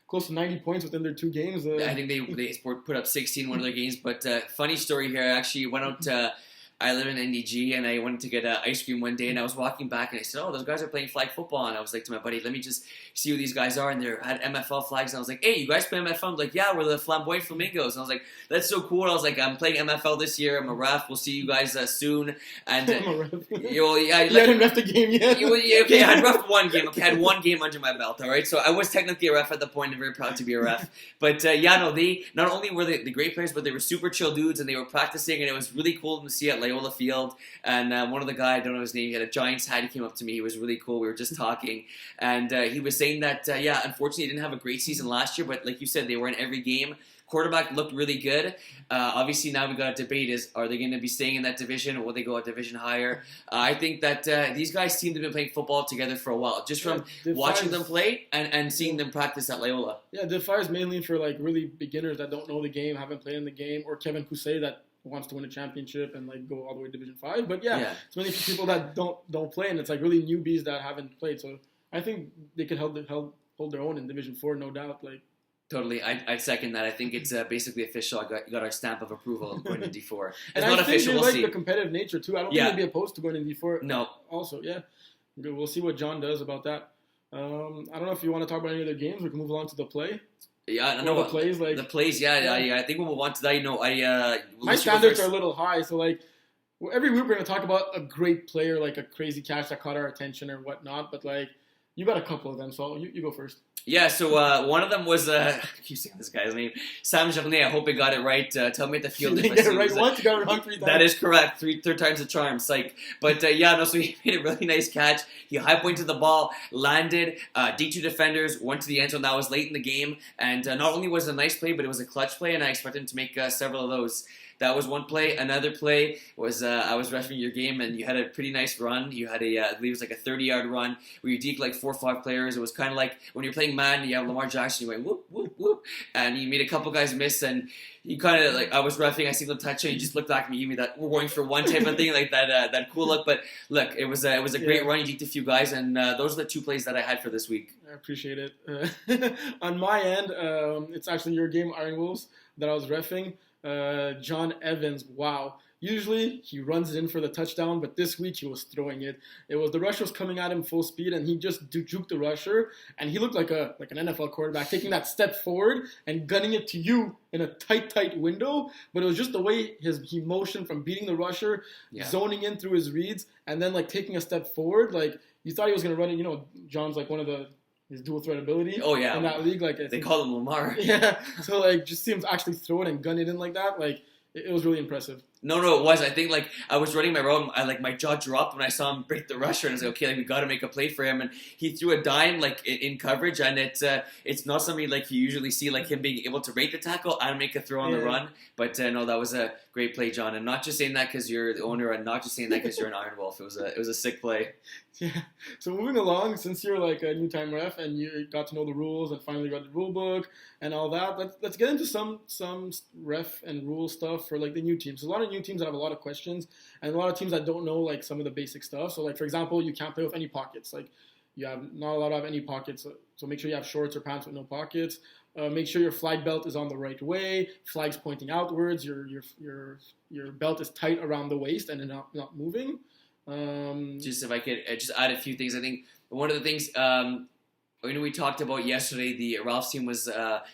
close to 90 points within their 2 games. I think they put up 16 one of their games. But funny story here, I actually went out to... I live in NDG, and I went to get ice cream one day, and I was walking back, and I said, "Oh, those guys are playing flag football." And I was like to my buddy, "Let me just see who these guys are." And they had MFL flags, and I was like, "Hey, you guys play MFL?" I'm like, "Yeah, we're the Flamboyant Flamingos." And I was like, "That's so cool." And I was like, "I'm playing MFL this year. I'm a ref. We'll see you guys soon." And I'm a ref. You hadn't ref the game yet. Okay, I had refed one game. Okay, I had one game under my belt. All right, so I was technically a ref at the point, and very proud to be a ref. But they not only were they the great players, but they were super chill dudes, and they were practicing, and it was really cool to see at Loyola Field. And one of the guys, I don't know his name, he had a Giants hat. He came up to me. He was really cool. We were just talking. And he was saying that, unfortunately, he didn't have a great season last year. But like you said, they were in every game. Quarterback looked really good. Obviously, now we got a debate is, are they going to be staying in that division or will they go a division higher? I think that these guys seem to have been playing football together for a while. Just from watching them play and seeing them practice at Loyola. Yeah, Div 5 is mainly for like really beginners that don't know the game, haven't played in the game, or Kevin Cousset that wants to win a championship and like go all the way to Division 5. But it's mainly for people that don't play, and it's like really newbies that haven't played. So I think they could hold their own in Division 4, no doubt. Like totally, I second that. I think it's basically official. I got our stamp of approval going to D4. It's and not I think official. they we'll like see. the competitive nature too. I don't think they'd be opposed to going to D4. No. Also, we'll see what John does about that. I don't know if you want to talk about any other games. We can move along to the play. Yeah, I know the plays. Like the plays. I think we'll move on to that. My standards are a little high, so like every week we're gonna talk about a great player, like a crazy catch that caught our attention or whatnot. But like you got a couple of them, so you go first. Yeah, so one of them was, I keep saying this guy's name, Sam Journet. I hope I got it right. Tell me at the field. You get it right once, you got it wrong 3 times. That is correct. Third time's a charm. Psych. But so he made a really nice catch. He high pointed the ball, landed, D2 defenders, went to the end zone. That was late in the game. And not only was it a nice play, but it was a clutch play, and I expect him to make several of those. That was one play. Another play was I was refereeing your game, and you had a pretty nice run. You had I believe it was like a 30-yard run where you deked like 4 or 5 players. It was kind of like when you're playing Madden, you have Lamar Jackson, you went whoop, whoop, whoop, and you made a couple guys miss, and you kind of like, I was refereeing, I see them touch it, you just looked back at me, gave me that we're going for one type of thing, like that cool look. But look, it was a great run. You deked a few guys, and those are the 2 plays that I had for this week. I appreciate it. On my end, it's actually your game, Iron Wolves, that I was reffing. John Evans, wow. Usually he runs it in for the touchdown, but this week he was throwing it. The rusher was coming at him full speed, and he just juked the rusher, and he looked like an NFL quarterback, taking that step forward and gunning it to you in a tight window. But it was just the way he motioned from beating the rusher, zoning in through his reads, and then like taking a step forward. Like you thought he was gonna run it. You know, John's like one of the his dual threat ability. Oh yeah, in that league, like they call him Lamar. Yeah, so like just see him actually throw it and gun it in like that. Like it was really impressive. No, it was. I think like I was running my route, my jaw dropped when I saw him break the rusher, and I was like, okay, like we got to make a play for him. And he threw a dime like in coverage, and it's not something like you usually see, like him being able to break the tackle and make a throw on the run. But no, that was a great play, John. And not just saying that because you're the owner, and not just saying that because you're an Iron Wolf. It was a sick play. Yeah. So moving along, since you're like a new time ref and you got to know the rules and finally read the rule book and all that, let's get into some ref and rule stuff for like the new teams. There's a lot of new teams that have a lot of questions and a lot of teams that don't know like some of the basic stuff. So like for example, you can't play with any pockets. Like you have not allowed to have any pockets. So make sure you have shorts or pants with no pockets. Make sure your flag belt is on the right way. Flags pointing outwards. Your belt is tight around the waist and not moving. Just if I could just add a few things, I think one of the things we talked about yesterday, the Ralph's team was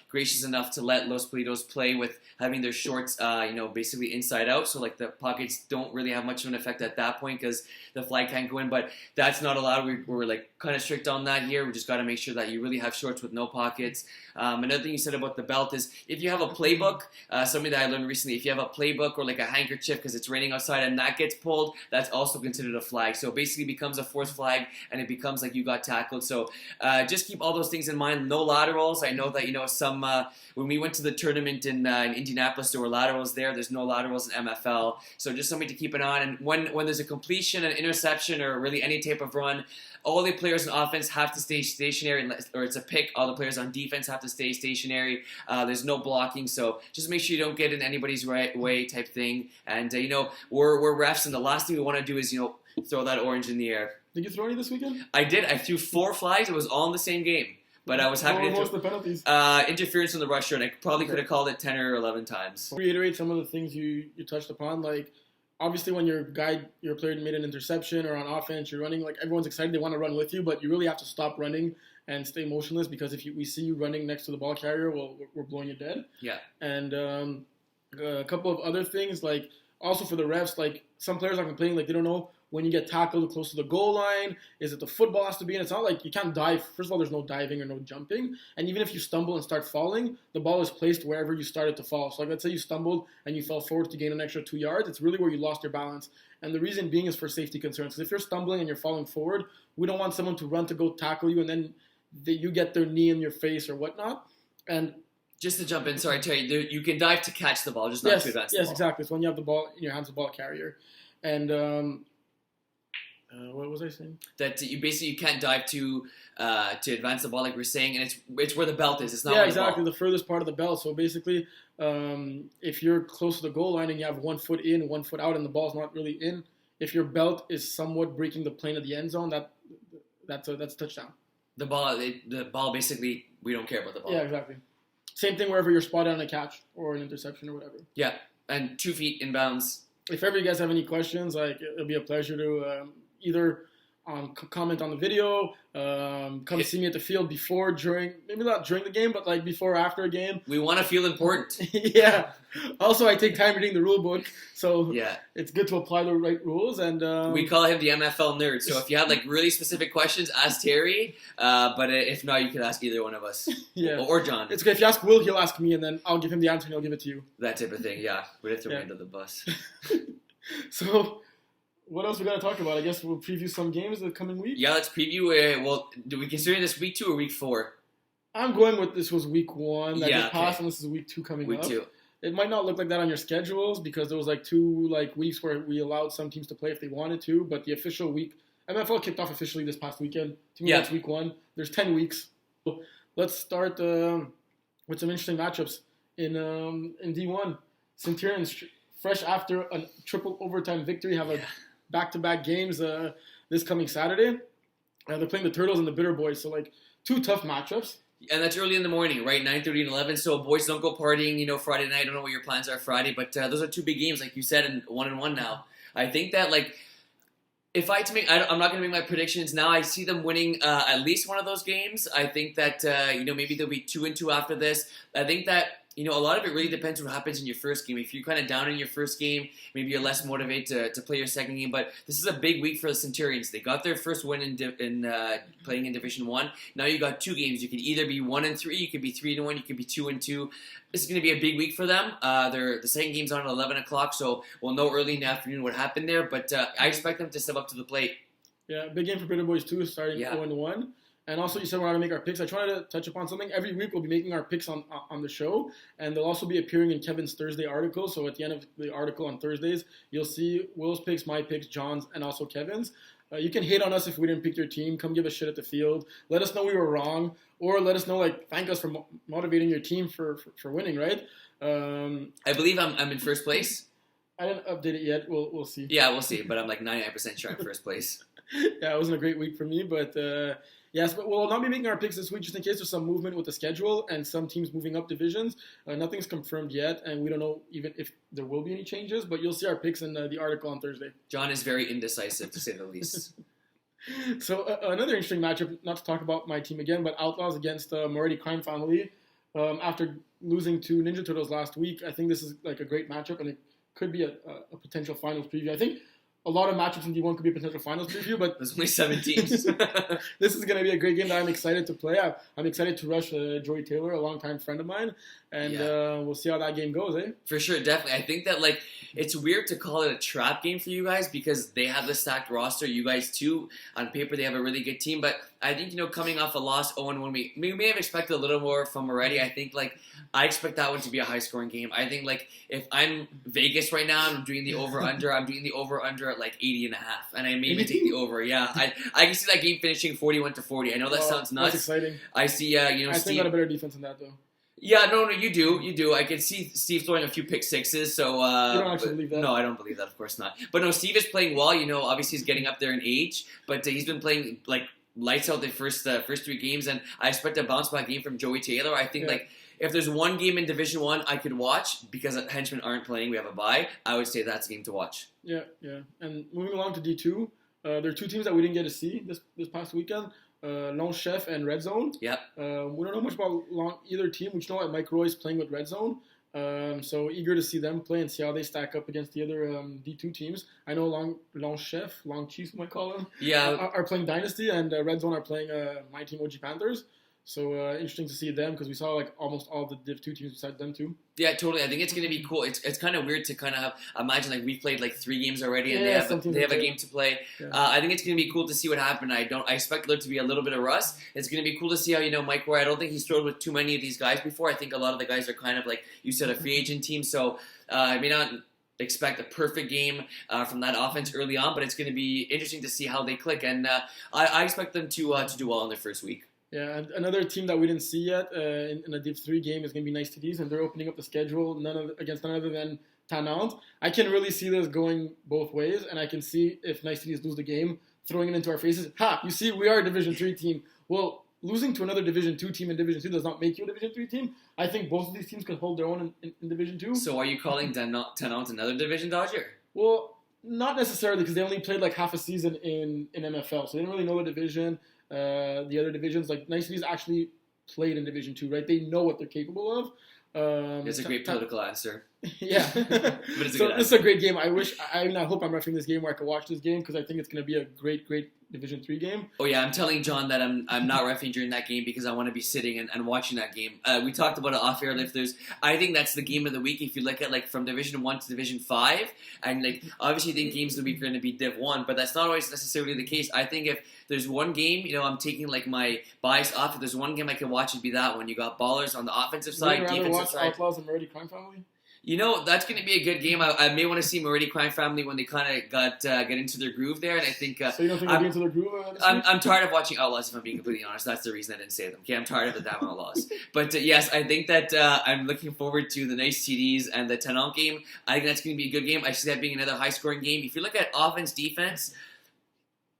gracious enough to let Los Politos play with having their shorts, basically inside out, so like the pockets don't really have much of an effect at that point because the flag can't go in. But that's not allowed. We're like kind of strict on that here. We just got to make sure that you really have shorts with no pockets. Another thing you said about the belt is if you have a playbook, something that I learned recently, if you have a playbook or like a handkerchief because it's raining outside and that gets pulled, that's also considered a flag. So it basically becomes a forced flag and it becomes like you got tackled. So just keep all those things in mind. No laterals. I know that some when we went to the tournament in Indianapolis, there were laterals there. There's no laterals in MFL. So just something to keep an eye on. And when there's a completion, an interception, or really any type of run, all the players on offense have to stay stationary, or it's a pick. All the players on defense have to stay stationary. There's no blocking, so just make sure you don't get in anybody's way type thing. And we're refs, and the last thing we want to do is throw that orange in the air. Did you throw any this weekend? I did. I threw 4 flags. It was all in the same game. But I was happy to the penalties? Interference from the rusher, and I probably could have called it 10 or 11 times. Reiterate some of the things you touched upon, like obviously when your player made an interception or on offense, you're running, like everyone's excited, they want to run with you, but you really have to stop running and stay motionless because if we see you running next to the ball carrier, we're blowing you dead. Yeah. And a couple of other things, like also for the refs, like some players are complaining, like they don't know when you get tackled close to the goal line, is it the football has to be in? It's not like you can't dive. First of all, there's no diving or no jumping. And even if you stumble and start falling, the ball is placed wherever you started to fall. So like let's say you stumbled and you fell forward to gain an extra 2 yards, it's really where you lost your balance. And the reason being is for safety concerns. Because if you're stumbling and you're falling forward, we don't want someone to run to go tackle you and then you get their knee in your face or whatnot. And just to jump in, sorry, Terry, you can dive to catch the ball, just not to advance the ball. Yes, exactly. So when you have the ball in your hands, the ball carrier. And what was I saying? That you can't dive to advance the ball, like we're saying, and it's where the belt is. It's not where exactly, the the furthest part of the belt. So basically, if you're close to the goal line and you have 1 foot in, 1 foot out, and the ball's not really in, if your belt is somewhat breaking the plane of the end zone, that's a touchdown. The ball basically, we don't care about the ball. Yeah, exactly. Same thing wherever you're spotted on a catch or an interception or whatever. Yeah, and 2 feet inbounds. If ever you guys have any questions, like it'll be a pleasure to either comment on the video, come see me at the field before, during, maybe not during the game, but like before or after a game. We want to feel important. Yeah. Also, I take time reading the rule book, so yeah, it's good to apply the right rules. And we call him the MFL nerd. So if you have like really specific questions, ask Terry. But if not, you can ask either one of us. Yeah. Or John. It's good. If you ask Will, he'll ask me, and then I'll give him the answer, and he'll give it to you. That type of thing. Yeah, we'd have to throw him under the bus. So, what else we got to talk about? I guess we'll preview some games the coming week. Yeah, let's preview. Well, do we consider this week 2 or week 4? I'm going with this was week 1 that just passed, and this is week 2 coming up. Week 2. It might not look like that on your schedules because there was like 2 weeks where we allowed some teams to play if they wanted to, but the official week, MFL kicked off officially this past weekend. To me, that's week 1. There's 10 weeks. So let's start with some interesting matchups in D1. Centurions, fresh after a triple overtime victory, have a back-to-back games this coming Saturday. They're playing the Turtles and the Bitter Boys, so like 2 tough matchups. And that's early in the morning, right? 9:30 and 11. So boys don't go partying, Friday night. I don't know what your plans are Friday, but those are 2 big games, like you said, and 1-1 now. I think that if I had to make, I'm not going to make my predictions now. I see them winning at least one of those games. I think that maybe they'll be 2-2 after this. I think that a lot of it really depends on what happens in your first game. If you're kind of down in your first game, maybe you're less motivated to play your second game. But this is a big week for the Centurions. They got their first win in playing in Division 1. Now you got 2 games. You can either be 1-3, you could be 3-1, you could be 2-2. This is going to be a big week for them. The second game's on at 11 o'clock, so we'll know early in the afternoon what happened there. But I expect them to step up to the plate. Yeah, big game for Bitter Boys too, starting 0-1. And also, you said we're going to make our picks. I tried to touch upon something. Every week we'll be making our picks on the show, and they'll also be appearing in Kevin's Thursday article. So at the end of the article on Thursdays, you'll see Will's picks, my picks, John's, and also Kevin's. You can hate on us if we didn't pick your team. Come give us shit at the field. Let us know we were wrong, or let us know, thank us for motivating your team for winning, right? I believe I'm in first place. I didn't update it yet. We'll see. Yeah, we'll see. But I'm 99% sure I'm first place. Yeah, it wasn't a great week for me, but yes, but we'll not be making our picks this week just in case there's some movement with the schedule and some teams moving up divisions. Nothing's confirmed yet, and we don't know even if there will be any changes, but you'll see our picks in the article on Thursday. John is very indecisive, to say the least. So another interesting matchup, not to talk about my team again, but Outlaws against Moretti Crime Family. After losing to Ninja Turtles last week, I think this is a great matchup, and it could be a potential finals preview. I think a lot of matchups in D1 could be a potential finals preview, but there's only 7 teams. This is going to be a great game that I'm excited to play. I'm excited to rush Joey Taylor, a longtime friend of mine, and we'll see how that game goes, eh? For sure, definitely. I think that, it's weird to call it a trap game for you guys because they have the stacked roster. You guys, too, on paper, they have a really good team, but I think, coming off a loss 0-1, we may have expected a little more from already. I think, I expect that one to be a high-scoring game. I think, if I'm Vegas right now and I'm doing the over-under, I'm doing the over-under at, 80.5, and I maybe take the over. Yeah, I can see that game finishing 41-40. I know that sounds nuts. That's exciting. I see, I Steve... think got a better defense than that, though. Yeah, no, you do. I can see Steve throwing a few pick sixes, so... you don't actually believe that? No, I don't believe that, of course not. But no, Steve is playing well, obviously he's getting up there in age, but he's been playing, lights out the first 3 games, and I expect a bounce-back game from Joey Taylor. I think, if there's one game in Division 1 I could watch, because Henchmen aren't playing, we have a bye, I would say that's a game to watch. Yeah. And moving along to D2, there are 2 teams that we didn't get to see this past weekend. Lone Chef and Red Zone. Yep. We don't know much about either team. We just know that Mike Roy's playing with Red Zone. So eager to see them play and see how they stack up against the other D2 teams. I know Long Chef, Long Chiefs, we might call them, are playing Dynasty, and Red Zone are playing my team, OG Panthers. So interesting to see them because we saw almost all the Div 2 teams besides them too. Yeah, totally. I think it's going to be cool. It's kind of weird to kind of imagine we've played 3 games already and they have a game to play. Yeah. I think it's going to be cool to see what happened. I expect there to be a little bit of rust. It's going to be cool to see how Mike Roy. I don't think he's throwed with too many of these guys before. I think a lot of the guys are kind of you said, a free agent team. So I may not expect a perfect game from that offense early on, but it's going to be interesting to see how they click. And I expect them to do well in their first week. Yeah, and another team that we didn't see yet in a Div 3 game is going to be Nice TDs, and they're opening up the schedule against none other than Tanant. I can really see this going both ways, and I can see if Nice TDs lose the game, throwing it into our faces. You see, we are a Division 3 team. Well, losing to another Division 2 team in Division 2 does not make you a Division 3 team. I think both of these teams can hold their own in Division 2. So are you calling Tanant another Division Dodger? Well, not necessarily, because they only played half a season in MFL, so they didn't really know the division. The other divisions, Nice Cities actually played in Division 2, right? They know what they're capable of. It's a great political answer. Yeah. But it's a great game. I hope I'm refereeing this game where I can watch this game because I think it's going to be a great Division 3 game. Oh yeah, I'm telling John that I'm not refereeing during that game because I want to be sitting and watching that game. We talked about it off air. I think that's the game of the week if you look at from Division 1 to Division 5, and obviously I think games of the week are going to be Div 1, but that's not always necessarily the case. I think if there's one game, I'm taking my bias off. If there's one game I can watch, it'd be that one. You got ballers on the offensive side, defensive side. Outlaws and Moretti Crime Family? That's going to be a good game. I may want to see Moretti Crime Family when they kind of get into their groove there, and I think... so you don't think they'll get into their groove? I'm tired of watching Outlaws, if I'm being completely honest. That's the reason I didn't say them. Okay, I'm tired of the damn Outlaws. But yes, I think that I'm looking forward to the Nice TDs and the Tanant game. I think that's going to be a good game. I see that being another high-scoring game. If you look at offense, defense...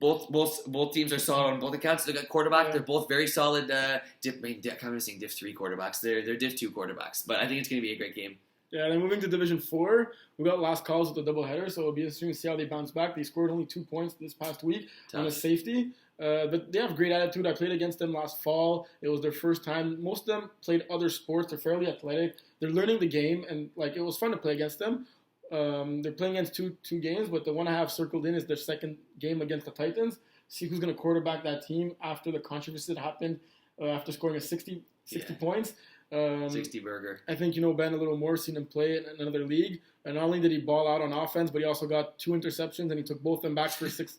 Both teams are solid on both accounts. They got quarterback. Yeah. They're both very solid. I'm kind of saying Div 3 quarterbacks. They're Div 2 quarterbacks. But I think it's going to be a great game. Yeah, and then moving to Division 4, we got last calls with the doubleheader, so it'll be interesting to see how they bounce back. They scored only 2 points this past week on a safety. But they have great attitude. I played against them last fall. It was their first time. Most of them played other sports. They're fairly athletic. They're learning the game, and like it was fun to play against them. They're playing against two games, but the one I have circled in is their second game against the Titans. See who's going to quarterback that team after the controversy that happened after scoring a 60 points. 60 burger. I think you know Ben a little more, seen him play in another league. And not only did he ball out on offense, but he also got 2 interceptions, and he took both them back for six.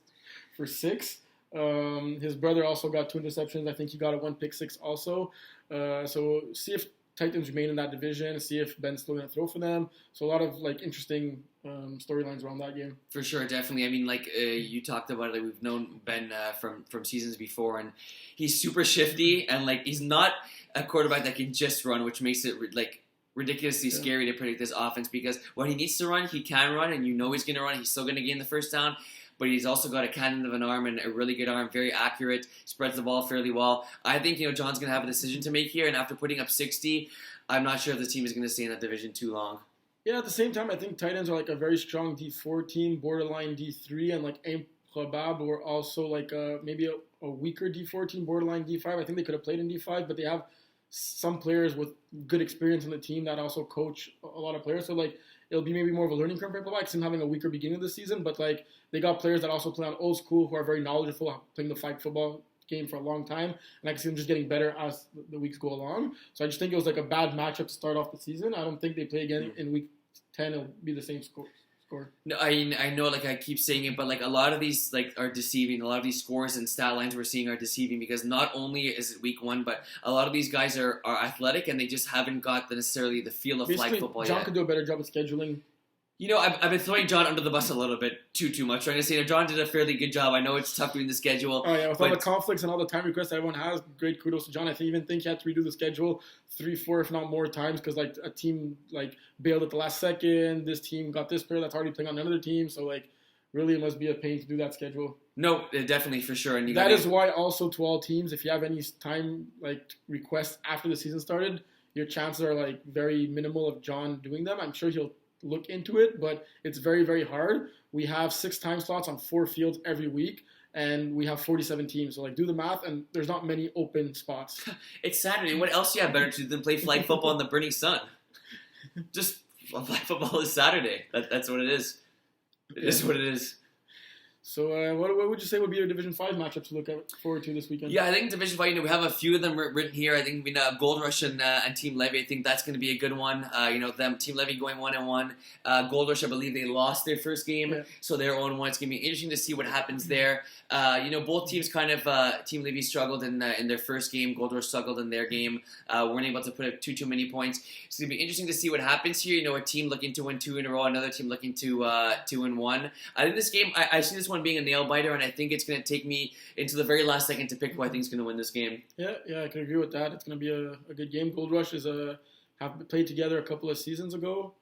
His brother also got 2 interceptions. I think he got a 1 pick six also. So see if Titans remain in that division. See if Ben's still going to throw for them. So a lot of like interesting storylines around that game. For sure, definitely. I mean, like you talked about it. Like, we've known Ben from seasons before, and he's super shifty, and like he's not a quarterback that can just run, which makes it like ridiculously scary to predict this offense, because when he needs to run, he can run, and you know he's going to run. He's still going to gain the first down. But he's also got a cannon of an arm and a really good arm, very accurate, spreads the ball fairly well. I think, John's going to have a decision to make here, and after putting up 60, I'm not sure if this team is going to stay in that division too long. Yeah, at the same time, I think Titans are like a very strong D4 team, borderline D3, and like Improbable were also like maybe a weaker D4 team, borderline D5. I think they could have played in D5, but they have some players with good experience in the team that also coach a lot of players. So like it'll be maybe more of a learning curve for Babalis, him having a weaker beginning of the season, but like they got players that also play on old school who are very knowledgeable of playing the flag football game for a long time, and I can see them just getting better as the weeks go along. So I just think it was like a bad matchup to start off the season. I don't think they play again in week 10. It'll be the same score. No, I know, like I keep saying it, but like a lot of these like are deceiving. A lot of these scores and stat lines we're seeing are deceiving, because not only is it week 1, but a lot of these guys are athletic, and they just haven't got necessarily the feel of flag football John yet. could do a better job of scheduling. I've been throwing John under the bus a little bit too much. Trying to say that John did a fairly good job. I know it's tough doing the schedule. Oh yeah, with all the conflicts and all the time requests everyone has, great kudos to John. I even think he had to redo the schedule 3, 4, if not more times, because like a team like bailed at the last second. This team got this player that's already playing on another team. So like, really, it must be a pain to do that schedule. No, definitely, for sure. And that is why also to all teams, if you have any time like requests after the season started, your chances are like very minimal of John doing them. I'm sure he'll look into it, but it's very, very hard. We have 6 time slots on 4 fields every week, and we have 47 teams. So like, do the math, and there's not many open spots. It's Saturday. What else do you have better to do than play flag football in the burning sun? Just flag football is Saturday. That's what it is. It is what it is. So what would you say would be your Division 5 matchup to look forward to this weekend? Yeah, I think Division 5, we have a few of them written here. I think we Gold Rush and Team Levy. I think that's going to be a good one. Them Team Levy going 1-1. Gold Rush, I believe they lost their first game, so they're 0-1. It's going to be interesting to see what happens there. Both teams kind of Team Levy struggled in their first game. Gold Rush struggled in their game. Weren't able to put up too many points. It's going to be interesting to see what happens here. A team looking to win 2 in a row, another team looking to 2-1. I think this game, I see this one being a nail biter, and I think it's going to take me into the very last second to pick who I think is going to win this game. Yeah, I can agree with that. It's going to be a good game. Gold Rush have played together a couple of seasons ago.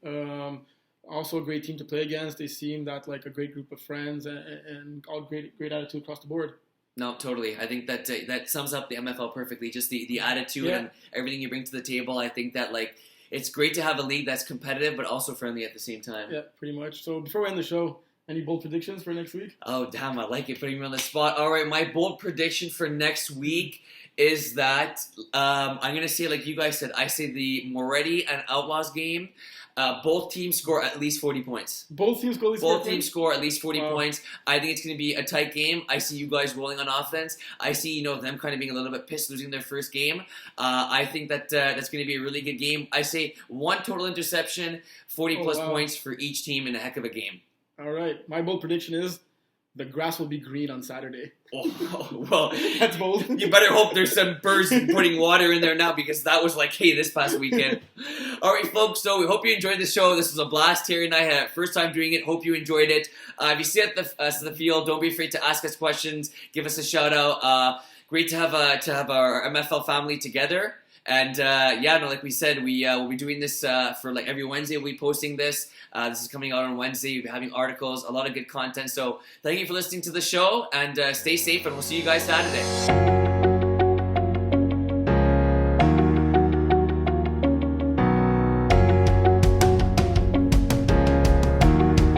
Also a great team to play against. They seem that like a great group of friends and all great attitude across the board. No, totally. I think that sums up the MFL perfectly. Just the attitude and everything you bring to the table. I think that like it's great to have a league that's competitive but also friendly at the same time. Yeah, pretty much. So before we end the show, any bold predictions for next week? Oh, damn, I like it, putting me on the spot. All right, my bold prediction for next week is that I'm going to say, like you guys said, I say the Moretti and Outlaws game. Both teams score at least 40 points. Both teams score at least 40 points. I think it's going to be a tight game. I see you guys rolling on offense. I see, them kind of being a little bit pissed losing their first game. I think that that's going to be a really good game. I say 1 total interception, 40-plus points for each team in a heck of a game. All right. My bold prediction is the grass will be green on Saturday. Oh, well, that's bold. You better hope there's some birds putting water in there now, because that was like, hey, this past weekend. All right, folks, so we hope you enjoyed the show. This was a blast. Terry and I had first time doing it. Hope you enjoyed it. If you see us at the field, don't be afraid to ask us questions. Give us a shout out. Great to have our MFL family together. And like we said, we'll be doing this for like every Wednesday. We'll be posting this. This is coming out on Wednesday. We'll be having articles, a lot of good content. So thank you for listening to the show, and stay safe, and we'll see you guys Saturday.